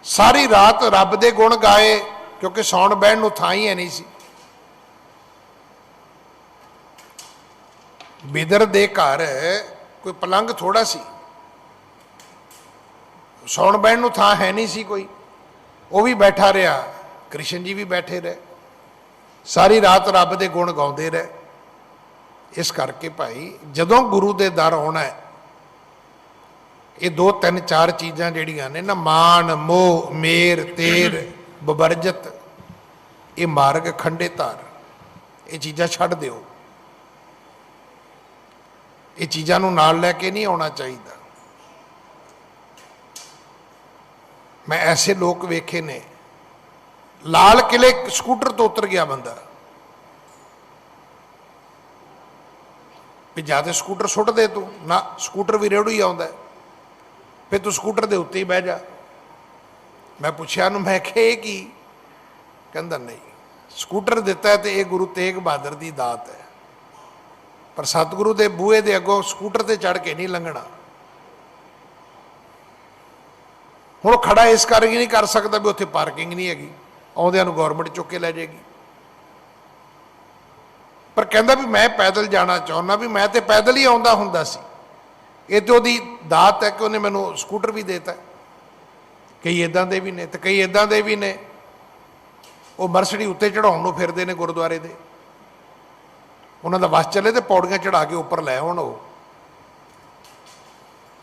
ਸਾਰੀ ਰਾਤ ਰੱਬ ਦੇ ਗੁਣ ਗਾਏ ਕਿਉਂਕਿ ਸੌਣ ਬਹਿਣ ਨੂੰ ਥਾਂ ਹੀ ਹੈ ਨਹੀਂ ਸੀ। ਬਿਦਰ ਦੇ ਘਰ ਕੋਈ ਪਲੰਗ ਥੋੜਾ ਸੀ, ਸੌਣ ਬਹਿਣ ਨੂੰ ਥਾਂ ਹੈ ਨਹੀਂ ਸੀ ਕੋਈ। ਉਹ ਵੀ ਬੈਠਾ ਰਿਹਾ, ਕ੍ਰਿਸ਼ਨ ਜੀ ਵੀ ਬੈਠੇ ਰਹੇ, ਸਾਰੀ ਰਾਤ ਰੱਬ ਦੇ ਗੁਣ ਗਾਉਂਦੇ ਰਹੇ। ਇਸ ਕਰਕੇ ਭਾਈ ਜਦੋਂ ਗੁਰੂ ਦੇ ਦਰ ਆਉਣਾ ਹੈ, ਇਹ 2 3 4 ਚੀਜ਼ਾਂ ਜਿਹੜੀਆਂ ਨੇ ਨਾ, ਮਾਨ ਮੋਹ ਮੇਰ ਤੇਰ ਬਬਰਜਤ, ਇਹ ਮਾਰਗ ਖੰਡੇ ਧਾਰ, ਇਹ ਚੀਜ਼ਾਂ ਛੱਡ ਦਿਓ। ਇਹ ਚੀਜ਼ਾਂ ਨੂੰ ਨਾਲ ਲੈ ਕੇ ਨਹੀਂ ਆਉਣਾ ਚਾਹੀਦਾ। ਮੈਂ ਐਸੇ ਲੋਕ ਵੇਖੇ ਨੇ, ਲਾਲ ਕਿਲੇ ਸਕੂਟਰ ਤੋਂ ਉਤਰ ਗਿਆ ਬੰਦਾ, ਵੀ ਜਾਂ ਤੇ ਸਕੂਟਰ ਸੁੱਟ ਦੇ ਤੂੰ, ਨਾ ਸਕੂਟਰ ਵੀ ਰੇੜੂ ਹੀ ਆਉਂਦਾ, ਫਿਰ ਤੂੰ ਸਕੂਟਰ ਦੇ ਉੱਤੇ ਹੀ ਬਹਿ ਜਾ। ਮੈਂ ਪੁੱਛਿਆ ਉਹਨੂੰ, ਮੈਂ ਕਿਹਾ ਇਹ ਕੀ? ਕਹਿੰਦਾ ਨਹੀਂ, ਸਕੂਟਰ ਦਿੱਤਾ ਹੈ ਤੇ ਇਹ ਗੁਰੂ ਤੇਗ ਬਹਾਦਰ ਦੀ ਦਾਤ ਹੈ, ਪਰ ਸਤਿਗੁਰੂ ਦੇ ਬੂਹੇ ਦੇ ਅੱਗੋਂ ਸਕੂਟਰ ਤੇ ਚੜ੍ਹ ਕੇ ਨਹੀਂ ਲੰਘਣਾ। ਹੁਣ ਉਹ ਖੜਾ ਇਸ ਕਰਕੇ ਨਹੀਂ ਕਰ ਸਕਦਾ ਵੀ ਉੱਥੇ ਪਾਰਕਿੰਗ ਨਹੀਂ ਹੈਗੀ, ਆਉਂਦਿਆਂ ਨੂੰ ਗੌਰਮੈਂਟ ਚੁੱਕ ਕੇ ਲੈ ਜਾਏਗੀ। ਪਰ ਕਹਿੰਦਾ ਵੀ ਮੈਂ ਪੈਦਲ ਜਾਣਾ ਚਾਹੁੰਦਾ, ਵੀ ਮੈਂ ਤੇ ਪੈਦਲ ਹੀ ਆਉਂਦਾ ਹੁੰਦਾ ਸੀ। ਇਹ ਤੇ ਉਹਦੀ ਦਾਤ ਹੈ ਕਿ ਉਹਨੇ ਮੈਨੂੰ ਸਕੂਟਰ ਵੀ ਦੇਤਾ। ਕਈ ਇੱਦਾਂ ਦੇ ਵੀ ਨੇ ਤੇ ਕਈ ਇੱਦਾਂ ਦੇ ਵੀ ਨੇ, ਉਹ ਮਰਸਡੀ ਉੱਤੇ ਚੜਾਉਣ ਨੂੰ ਫਿਰਦੇ ਨੇ ਗੁਰਦੁਆਰੇ ਦੇ। ਉਹਨਾਂ ਦਾ ਵਸ ਚੱਲੇ ਤੇ ਪੌੜੀਆਂ ਚੜਾ ਕੇ ਉੱਪਰ ਲੈ ਆਉਣ। ਉਹ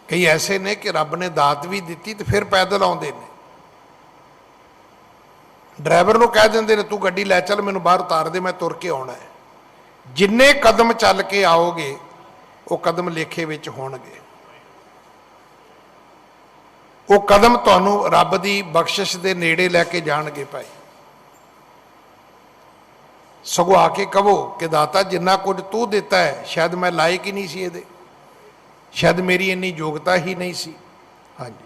ਕਈ ਐਸੇ ਨੇ ਕਿ ਰੱਬ ਨੇ ਦਾਤ ਵੀ ਦਿੱਤੀ ਤੇ ਫਿਰ ਪੈਦਲ ਆਉਂਦੇ ਨੇ। ਡਰਾਈਵਰ ਨੂੰ ਕਹਿ ਦਿੰਦੇ ਨੇ ਤੂੰ ਗੱਡੀ ਲੈ ਚੱਲ, ਮੈਨੂੰ ਬਾਹਰ ਉਤਾਰ ਦੇ, ਮੈਂ ਤੁਰ ਕੇ ਆਉਣਾ ਹੈ। ਜਿੰਨੇ ਕਦਮ ਚੱਲ ਕੇ ਆਓਗੇ ਉਹ ਕਦਮ ਲੇਖੇ ਵਿੱਚ ਹੋਣਗੇ। ਉਹ ਕਦਮ ਤੁਹਾਨੂੰ ਰੱਬ ਦੀ ਬਖਸ਼ਿਸ਼ ਦੇ ਨੇੜੇ ਲੈ ਕੇ ਜਾਣਗੇ ਭਾਈ। ਸਗੋਂ ਆ ਕੇ ਕਹੋ ਕਿ ਦਾਤਾ ਜਿੰਨਾ ਕੁਝ ਤੂੰ ਦਿੱਤਾ ਹੈ ਸ਼ਾਇਦ ਮੈਂ ਲਾਇਕ ਹੀ ਨਹੀਂ ਸੀ ਇਹਦੇ, ਸ਼ਾਇਦ ਮੇਰੀ ਇੰਨੀ ਯੋਗਤਾ ਹੀ ਨਹੀਂ ਸੀ। ਹਾਂਜੀ।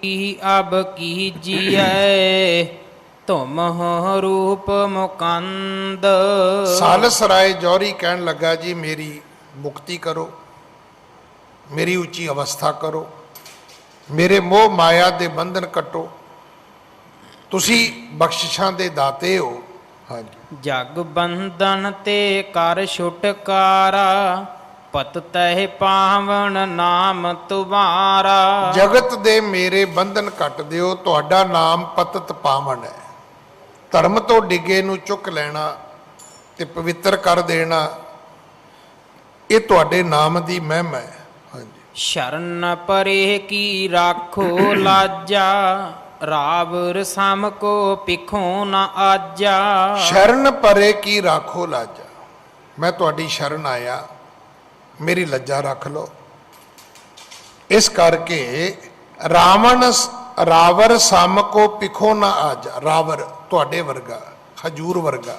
ਕੀ ਅਬ ਕੀਜੀਐ ਤੁਮ ਹੋ ਰੂਪ ਮੁਕੰਦ। ਸਾਲਸ ਰਾਏ ਜੌਹਰੀ ਕਹਿਣ ਲੱਗਾ ਜੀ ਮੇਰੀ ਮੁਕਤੀ ਕਰੋ, ਮੇਰੀ ਉੱਚੀ ਅਵਸਥਾ ਕਰੋ, ਮੇਰੇ ਮੋਹ ਮਾਇਆ ਦੇ ਬੰਧਨ ਕੱਟੋ, ਤੁਸੀਂ ਬਖਸ਼ਿਸ਼ਾਂ ਦੇ ਦਾਤੇ ਹੋ। ਹਾਂਜੀ। ਜਗ ਬੰਧਨ ਤੇ ਕਰ ਛੁਟਕਾਰਾ, ਪਤ ਤਹਿ ਪਾਵਨ ਨਾਮ ਤੁਮਾਰਾ। ਜਗਤ ਦੇ ਮੇਰੇ ਬੰਧਨ ਕੱਟ ਦਿਓ, ਤੁਹਾਡਾ ਨਾਮ ਪਤਤ ਪਾਵਨ ਹੈ। ਧਰਮ ਤੋਂ ਡਿੱਗੇ ਨੂੰ ਚੁੱਕ ਲੈਣਾ ਤੇ ਪਵਿੱਤਰ ਕਰ ਦੇਣਾ, ਇਹ ਤੁਹਾਡੇ ਨਾਮ ਦੀ ਮਹਿਮਾ ਹੈ। ਹਾਂਜੀ, ਸ਼ਰਨ ਪਰੇ ਕੀ ਰਾਖੋ ਲਾਜਾ, ਰਾਵ ਰਸਮ ਕੋ ਪਿਖੋ ਨ ਆਜਾ। ਸ਼ਰਨ ਪਰੇ ਕੀ ਰਾਖੋ ਲਾਜਾ, ਮੈਂ ਤੁਹਾਡੀ ਸ਼ਰਨ ਆਇਆ, ਮੇਰੀ ਲੱਜਾ ਰੱਖ ਲਓ। ਇਸ ਕਰਕੇ ਰਾਵਰ ਸਮ ਕੋ ਪਿਖੋ ਨਾ ਆਜਾ। ਰਾਵਰ ਤੁਹਾਡੇ ਵਰਗਾ, ਹਜੂਰ ਵਰਗਾ,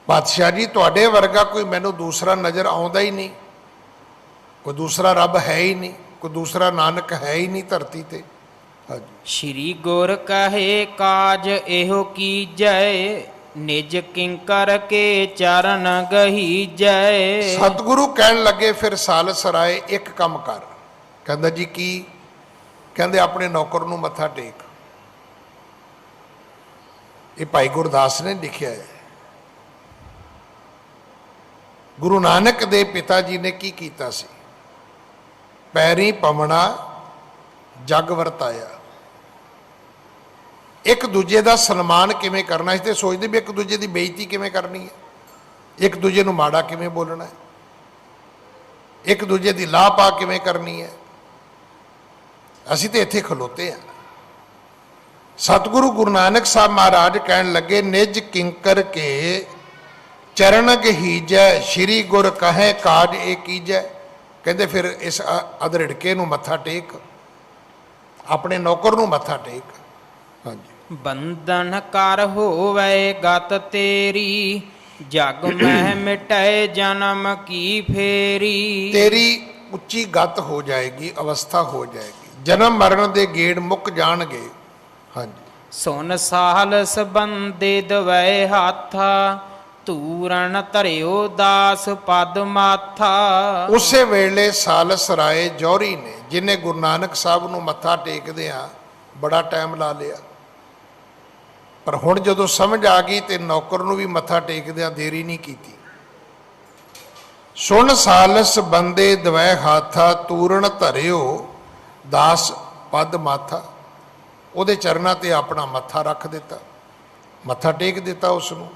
ਬਾਦਸ਼ਾਹ ਜੀ ਤੁਹਾਡੇ ਵਰਗਾ ਕੋਈ ਮੈਨੂੰ ਦੂਸਰਾ ਨਜ਼ਰ ਆਉਂਦਾ ਹੀ ਨਹੀਂ। ਕੋਈ ਦੂਸਰਾ ਰੱਬ ਹੈ ਹੀ ਨਹੀਂ, ਕੋਈ ਦੂਸਰਾ ਨਾਨਕ ਹੈ ਹੀ ਨਹੀਂ ਧਰਤੀ ਤੇ। ਹਾਂਜੀ, ਸ਼੍ਰੀ ਗੁਰ ਕਹੇ ਕਾਜ ਇਹੋ ਕੀਜੈ, ਨਿਜ ਕਿੰਕਰ ਕੇ ਚਰਨ ਗਹੀਜੈ। ਸਤਿਗੁਰੂ ਕਹਿਣ ਲੱਗੇ ਫਿਰ ਸਾਲਸ ਰਾਏ ਇੱਕ ਕੰਮ ਕਰ। ਕਹਿੰਦਾ ਜੀ ਕੀ? ਕਹਿੰਦੇ ਆਪਣੇ ਨੌਕਰ ਨੂੰ ਮੱਥਾ ਟੇਕ। ਇਹ ਭਾਈ ਗੁਰਦਾਸ ਨੇ ਲਿਖਿਆ ਹੈ। ਗੁਰੂ ਨਾਨਕ ਦੇ ਪਿਤਾ ਜੀ ਨੇ ਕੀ ਕੀਤਾ ਸੀ? ਪੈਰੀ ਪਵਣਾ ਜਗ ਵਰਤਾਇਆ। ਇੱਕ ਦੂਜੇ ਦਾ ਸਨਮਾਨ ਕਿਵੇਂ ਕਰਨਾ ਸੀ, ਤੇ ਸੋਚਦੇ ਵੀ ਇੱਕ ਦੂਜੇ ਦੀ ਬੇਇੱਜ਼ਤੀ ਕਿਵੇਂ ਕਰਨੀ ਹੈ, ਇੱਕ ਦੂਜੇ ਨੂੰ ਮਾੜਾ ਕਿਵੇਂ ਬੋਲਣਾ ਹੈ, ਇੱਕ ਦੂਜੇ ਦੀ ਲਾਹ ਪਾ ਕਿਵੇਂ ਕਰਨੀ ਹੈ। ਅਸੀਂ ਤੇ ਇੱਥੇ ਖਲੋਤੇ ਹਾਂ। ਸਤਿਗੁਰੂ ਗੁਰੂ ਨਾਨਕ ਸਾਹਿਬ ਮਹਾਰਾਜ ਕਹਿਣ ਲੱਗੇ ਨਿਜ ਕਿੰਕਰ ਕੇ ਚਰਨ ਗਹੀਜੈ, ਸ਼੍ਰੀ ਗੁਰ ਕਹੈ ਕਾਜ ਇਹ ਕੀਜੈ। ਕਹਿੰਦੇ ਫਿਰ ਇਸ ਅਧਰਿੜਕੇ ਨੂੰ ਮੱਥਾ ਟੇਕ, ਆਪਣੇ ਨੌਕਰ ਨੂੰ ਮੱਥਾ ਟੇਕ। ਹਾਂਜੀ, ਬੰਧਨ ਕਰ ਹੋਵੇ ਗਤ ਤੇਰੀ, ਜਗ ਮਹਿ ਮਿਟੈ ਜਨਮ ਕੀ ਫੇਰੀ। ਤੇਰੀ ਉੱਚੀ ਗਤ ਹੋ ਜਾਏਗੀ, ਅਵਸਥਾ ਹੋ ਜਾਏਗੀ, ਜਨਮ ਮਰਨ ਦੇ ਗੇੜ ਮੁੱਕ ਜਾਣਗੇ। ਹਾਂਜੀ, ਸੁਨ ਸਾਲਸ ਬੰਦੇ ਦਵੈ ਹਾਥਾ, ਤੂਰਨ ਧਰਿਓ ਦਾਸ ਪਦ ਮਾਥਾ। ਉਸੇ ਵੇਲੇ ਸਾਲਸ ਰਾਏ ਜੌਹਰੀ ਨੇ, ਜਿਹਨੇ ਗੁਰੂ ਨਾਨਕ ਸਾਹਿਬ ਨੂੰ ਮੱਥਾ ਟੇਕਦਿਆਂ ਬੜਾ ਟਾਈਮ ਲਾ ਲਿਆ, ਪਰ ਹੁਣ ਜਦੋਂ ਸਮਝ ਆ ਗਈ ਤੇ ਨੌਕਰ ਨੂੰ ਵੀ ਮੱਥਾ ਟੇਕਦਿਆਂ ਦੇਰੀ ਨਹੀਂ ਕੀਤੀ। ਸੁਣ ਸਾਲਸ ਬੰਦੇ ਦਵੈ ਹਾਥਾ, ਤੂਰਨ ਧਰਿਓ ਦਾਸ ਪਦ ਮਾਥਾ। ਉਹਦੇ ਚਰਨਾਂ ਤੇ ਆਪਣਾ ਮੱਥਾ ਰੱਖ ਦਿੱਤਾ, ਮੱਥਾ ਟੇਕ ਦਿੱਤਾ ਉਸ ਨੂੰ।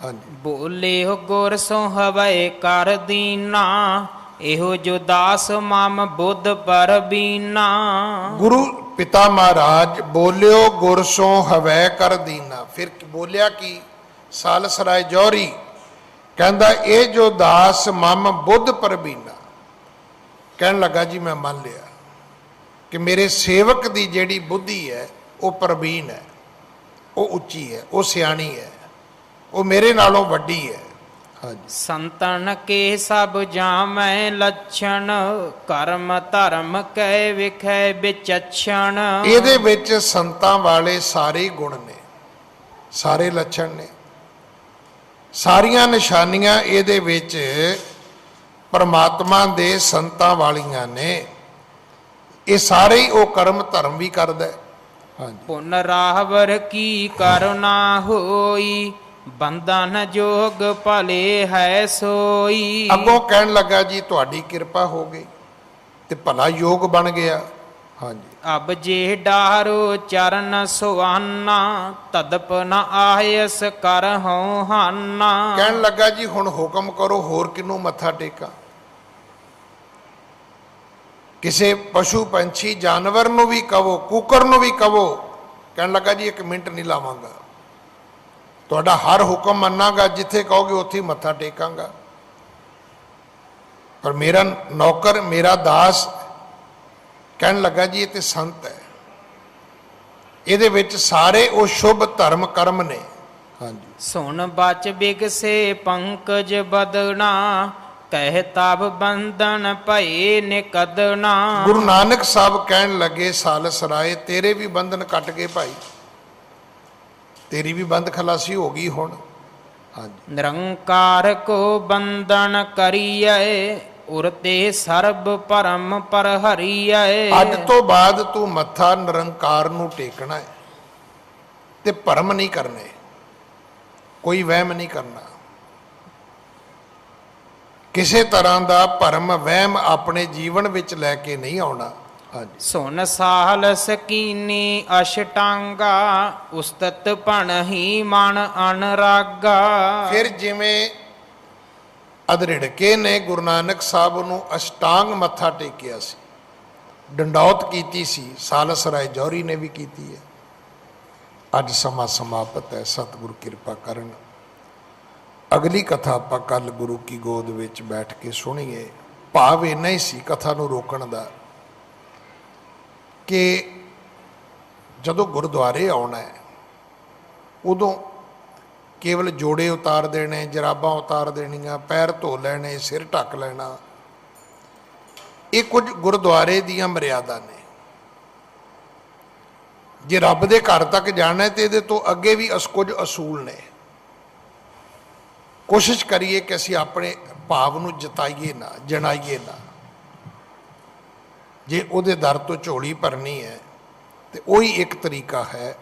ਹਾਂਜੀ, ਬੋਲੇ ਹੋ ਗੁਰ ਸੋ ਹਵੈ ਕਰ ਦੀਨਾ, ਇਹੋ ਜੋ ਦਾਸ ਮਮ ਬੁੱਧ ਪਰ ਬੀਨਾ। ਗੁਰੂ ਪਿਤਾ ਮਹਾਰਾਜ ਬੋਲਿਓ ਗੁਰ ਸੋ ਹਵੈ ਕਰ ਦੀਨਾ। ਫਿਰ ਬੋਲਿਆ ਕਿ ਸਾਲਸ ਰਾਏ ਜੌਹਰੀ ਕਹਿੰਦਾ ਇਹ ਜੋ ਦਾਸ ਮਮ ਬੁੱਧ ਪਰਬੀਨਾ। ਕਹਿਣ ਲੱਗਾ ਜੀ ਮੈਂ ਮੰਨ ਲਿਆ ਕਿ ਮੇਰੇ ਸੇਵਕ ਦੀ ਜਿਹੜੀ ਬੁੱਧੀ ਹੈ ਉਹ ਪ੍ਰਬੀਨ ਹੈ, ਉਹ ਉੱਚੀ ਹੈ, ਉਹ ਸਿਆਣੀ ਹੈ, ਉਹ ਮੇਰੇ ਨਾਲੋਂ ਵੱਡੀ ਹੈ। ਹਾਂਜੀ, ਸੰਤਨ ਕੇ ਸਭ ਜਾਮੈ ਲੱਛਣ, ਕਰਮ ਧਰਮ ਕੈ ਵਿਖੈ ਵਿਚਛਣ। ਇਹਦੇ ਵਿੱਚ ਸੰਤਾਂ ਵਾਲੇ ਸਾਰੇ ਗੁਣ ਨੇ, ਸਾਰੇ ਲੱਛਣ ਨੇ, ਸਾਰੀਆਂ ਨਿਸ਼ਾਨੀਆਂ ਇਹਦੇ ਵਿੱਚ ਪਰਮਾਤਮਾ ਦੇ ਸੰਤਾਂ ਵਾਲੀਆਂ ਨੇ। ਇਹ ਸਾਰੇ ਹੀ ਉਹ ਕਰਮ ਧਰਮ ਵੀ ਕਰਦਾ। ਹਾਂਜੀ, ਪੁਨ ਰਾਹਵਰ ਕੀ ਕਰੁਣਾ ਹੋਈ, ਬੰਧਨ ਜੋਗ ਭਲੇ ਹੈ ਸੋਈ। ਅੱਗੋਂ ਕਹਿਣ ਲੱਗਾ ਜੀ ਤੁਹਾਡੀ ਕਿਰਪਾ ਹੋ ਗਈ ਤੇ ਭਲਾ ਯੋਗ ਬਣ ਗਿਆ। ਹਾਂਜੀ, ਅਬ ਜੇ ਡਾਰੋ ਚਰਨ ਸੁਆਨਾ, ਤਦਪ ਨ ਆਇਸ ਕਰ ਹਉ ਹਾਨਾ। ਕਹਿਣ ਲੱਗਾ ਜੀ ਹੁਣ ਹੁਕਮ ਕਰੋ ਹੋਰ ਕਿਹਨੂੰ ਮੱਥਾ ਟੇਕਾਂ। ਕਿਸੇ ਪਸ਼ੂ ਪੰਛੀ ਜਾਨਵਰ ਨੂੰ ਵੀ ਕਹੋ, ਕੁੱਕਰ ਨੂੰ ਵੀ ਕਹੋ। ਕਹਿਣ ਲੱਗਾ ਜੀ 1 ਮਿੰਟ ਨਹੀਂ ਲਾਵਾਂਗਾ, ਤੁਹਾਡਾ ਹਰ ਹੁਕਮ ਮੰਨਾਂਗਾ, ਜਿੱਥੇ ਕਹੋਗੇ ਉੱਥੇ ਮੱਥਾ ਟੇਕਾਂਗਾ। ਪਰ ਮੇਰਾ ਨੌਕਰ, ਮੇਰਾ ਦਾਸ ਕਹਿਣ ਲੱਗਾ ਜੀ ਇਹ ਤੇ ਸੰਤ ਹੈ, ਇਹਦੇ ਵਿੱਚ ਸਾਰੇ ਉਹ ਸ਼ੁਭ ਧਰਮ ਕਰਮ ਨੇ। ਹਾਂਜੀ, ਸੁਣ ਬਚ ਬਿਗਸੇ ਪੰਕਜ ਬਦਨਾ, ਕਹਿ ਤਬ ਬੰਧਨ ਭਏ ਨਿਕਦਨਾ। ਗੁਰੂ ਨਾਨਕ ਸਾਹਿਬ ਕਹਿਣ ਲੱਗੇ ਸਾਲਸ ਰਾਏ ਤੇਰੇ ਵੀ ਬੰਧਨ ਕੱਟ ਗਏ ਭਾਈ, ਤੇਰੀ ਵੀ ਬੰਦ ਖਲਾਸੀ ਹੋ ਗਈ ਹੁਣ। ਹਾਂਜੀ, ਨਿਰੰਕਾਰ ਕੋ ਬੰਧਨ ਕਰੀਐ, ਉਰਤੇ ਸਰਬ ਪਰਮ ਪਰ ਹਰੀਐ। ਅੱਜ ਤੋਂ ਬਾਅਦ ਤੂੰ ਮੱਥਾ ਨਿਰੰਕਾਰ ਨੂੰ ਟੇਕਣਾ ਹੈ ਤੇ ਭਰਮ ਨਹੀਂ ਕਰਨੇ, ਕੋਈ ਵਹਿਮ ਨਹੀਂ ਕਰਨਾ। ਕਿਸੇ ਤਰ੍ਹਾਂ ਦਾ ਭਰਮ ਵਹਿਮ ਆਪਣੇ ਜੀਵਨ ਵਿੱਚ ਲੈ ਕੇ ਨਹੀਂ ਆਉਣਾ। ਹਾਂਜੀ, ਸੁਨ ਸਾਲਸ ਕੀਨੀ ਅਸ਼ਟਾਂਗਾ, ਉਸਤਤ ਭਣਹੀ ਮਨ ਅਨਰਾਗਾ। ਫਿਰ ਜਿਵੇਂ ਅਧਰਿੜਕੇ ਨੇ ਗੁਰੂ ਨਾਨਕ ਸਾਹਿਬ ਨੂੰ ਅਸ਼ਟਾਂਗ ਮੱਥਾ ਟੇਕਿਆ ਸੀ, ਡੰਡੌਤ ਕੀਤੀ ਸੀ। ਸਾਲਸ ਰਾਏ ਜੌਹਰੀ ਨੇ ਵੀ ਕੀਤੀ ਹੈ। ਅੱਜ ਸਮਾਂ ਸਮਾਪਤ ਹੈ। ਸਤਿਗੁਰੂ ਕਿਰਪਾ ਕਰਨ। ਅਗਲੀ ਕਥਾ ਆਪਾਂ ਕੱਲ ਗੁਰੂ ਕੀ ਗੋਦ ਵਿੱਚ ਬੈਠ ਕੇ ਸੁਣੀਏ। ਭਾਵ ਇੰਨਾ ਹੀ ਸੀ ਕਥਾ ਨੂੰ ਰੋਕਣ ਦਾ ਕਿ ਜਦੋਂ ਗੁਰਦੁਆਰੇ ਆਉਣਾ ਹੈ ਉਦੋਂ ਕੇਵਲ ਜੋੜੇ ਉਤਾਰ ਦੇਣੇ, ਜਰਾਬਾਂ ਉਤਾਰ ਦੇਣੀਆਂ, ਪੈਰ ਧੋ ਲੈਣੇ, ਸਿਰ ਢੱਕ ਲੈਣਾ, ਇਹ ਕੁਝ ਗੁਰਦੁਆਰੇ ਦੀਆਂ ਮਰਿਆਦਾ ਨੇ। ਜੇ ਰੱਬ ਦੇ ਘਰ ਤੱਕ ਜਾਣਾ ਹੈ ਤੇ ਇਹਦੇ ਤੋਂ ਅੱਗੇ ਵੀ ਕੁਝ ਅਸੂਲ ਨੇ। ਕੋਸ਼ਿਸ਼ ਕਰੀਏ ਕਿ ਅਸੀਂ ਆਪਣੇ ਭਾਵ ਨੂੰ ਜਤਾਈਏ ਨਾ, ਜਣਾਈਏ ਨਾ। ਜੇ ਉਹਦੇ ਦਰ ਤੋਂ ਝੋਲੀ ਭਰਨੀ ਹੈ ਤੇ ਉਹੀ ਇੱਕ ਤਰੀਕਾ ਹੈ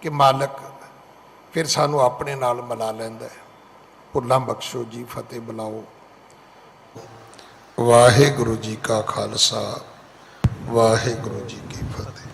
ਕਿ ਮਾਲਕ ਫਿਰ ਸਾਨੂੰ ਆਪਣੇ ਨਾਲ ਮਿਲਾ ਲੈਂਦਾ ਹੈ। ਭੁੱਲਾਂ ਬਖਸ਼ੋ ਜੀ, ਫਤਿਹ ਬੁਲਾਓ। ਵਾਹਿਗੁਰੂ ਜੀ ਕਾ ਖਾਲਸਾ, ਵਾਹਿਗੁਰੂ ਜੀ ਕੀ ਫਤਿਹ।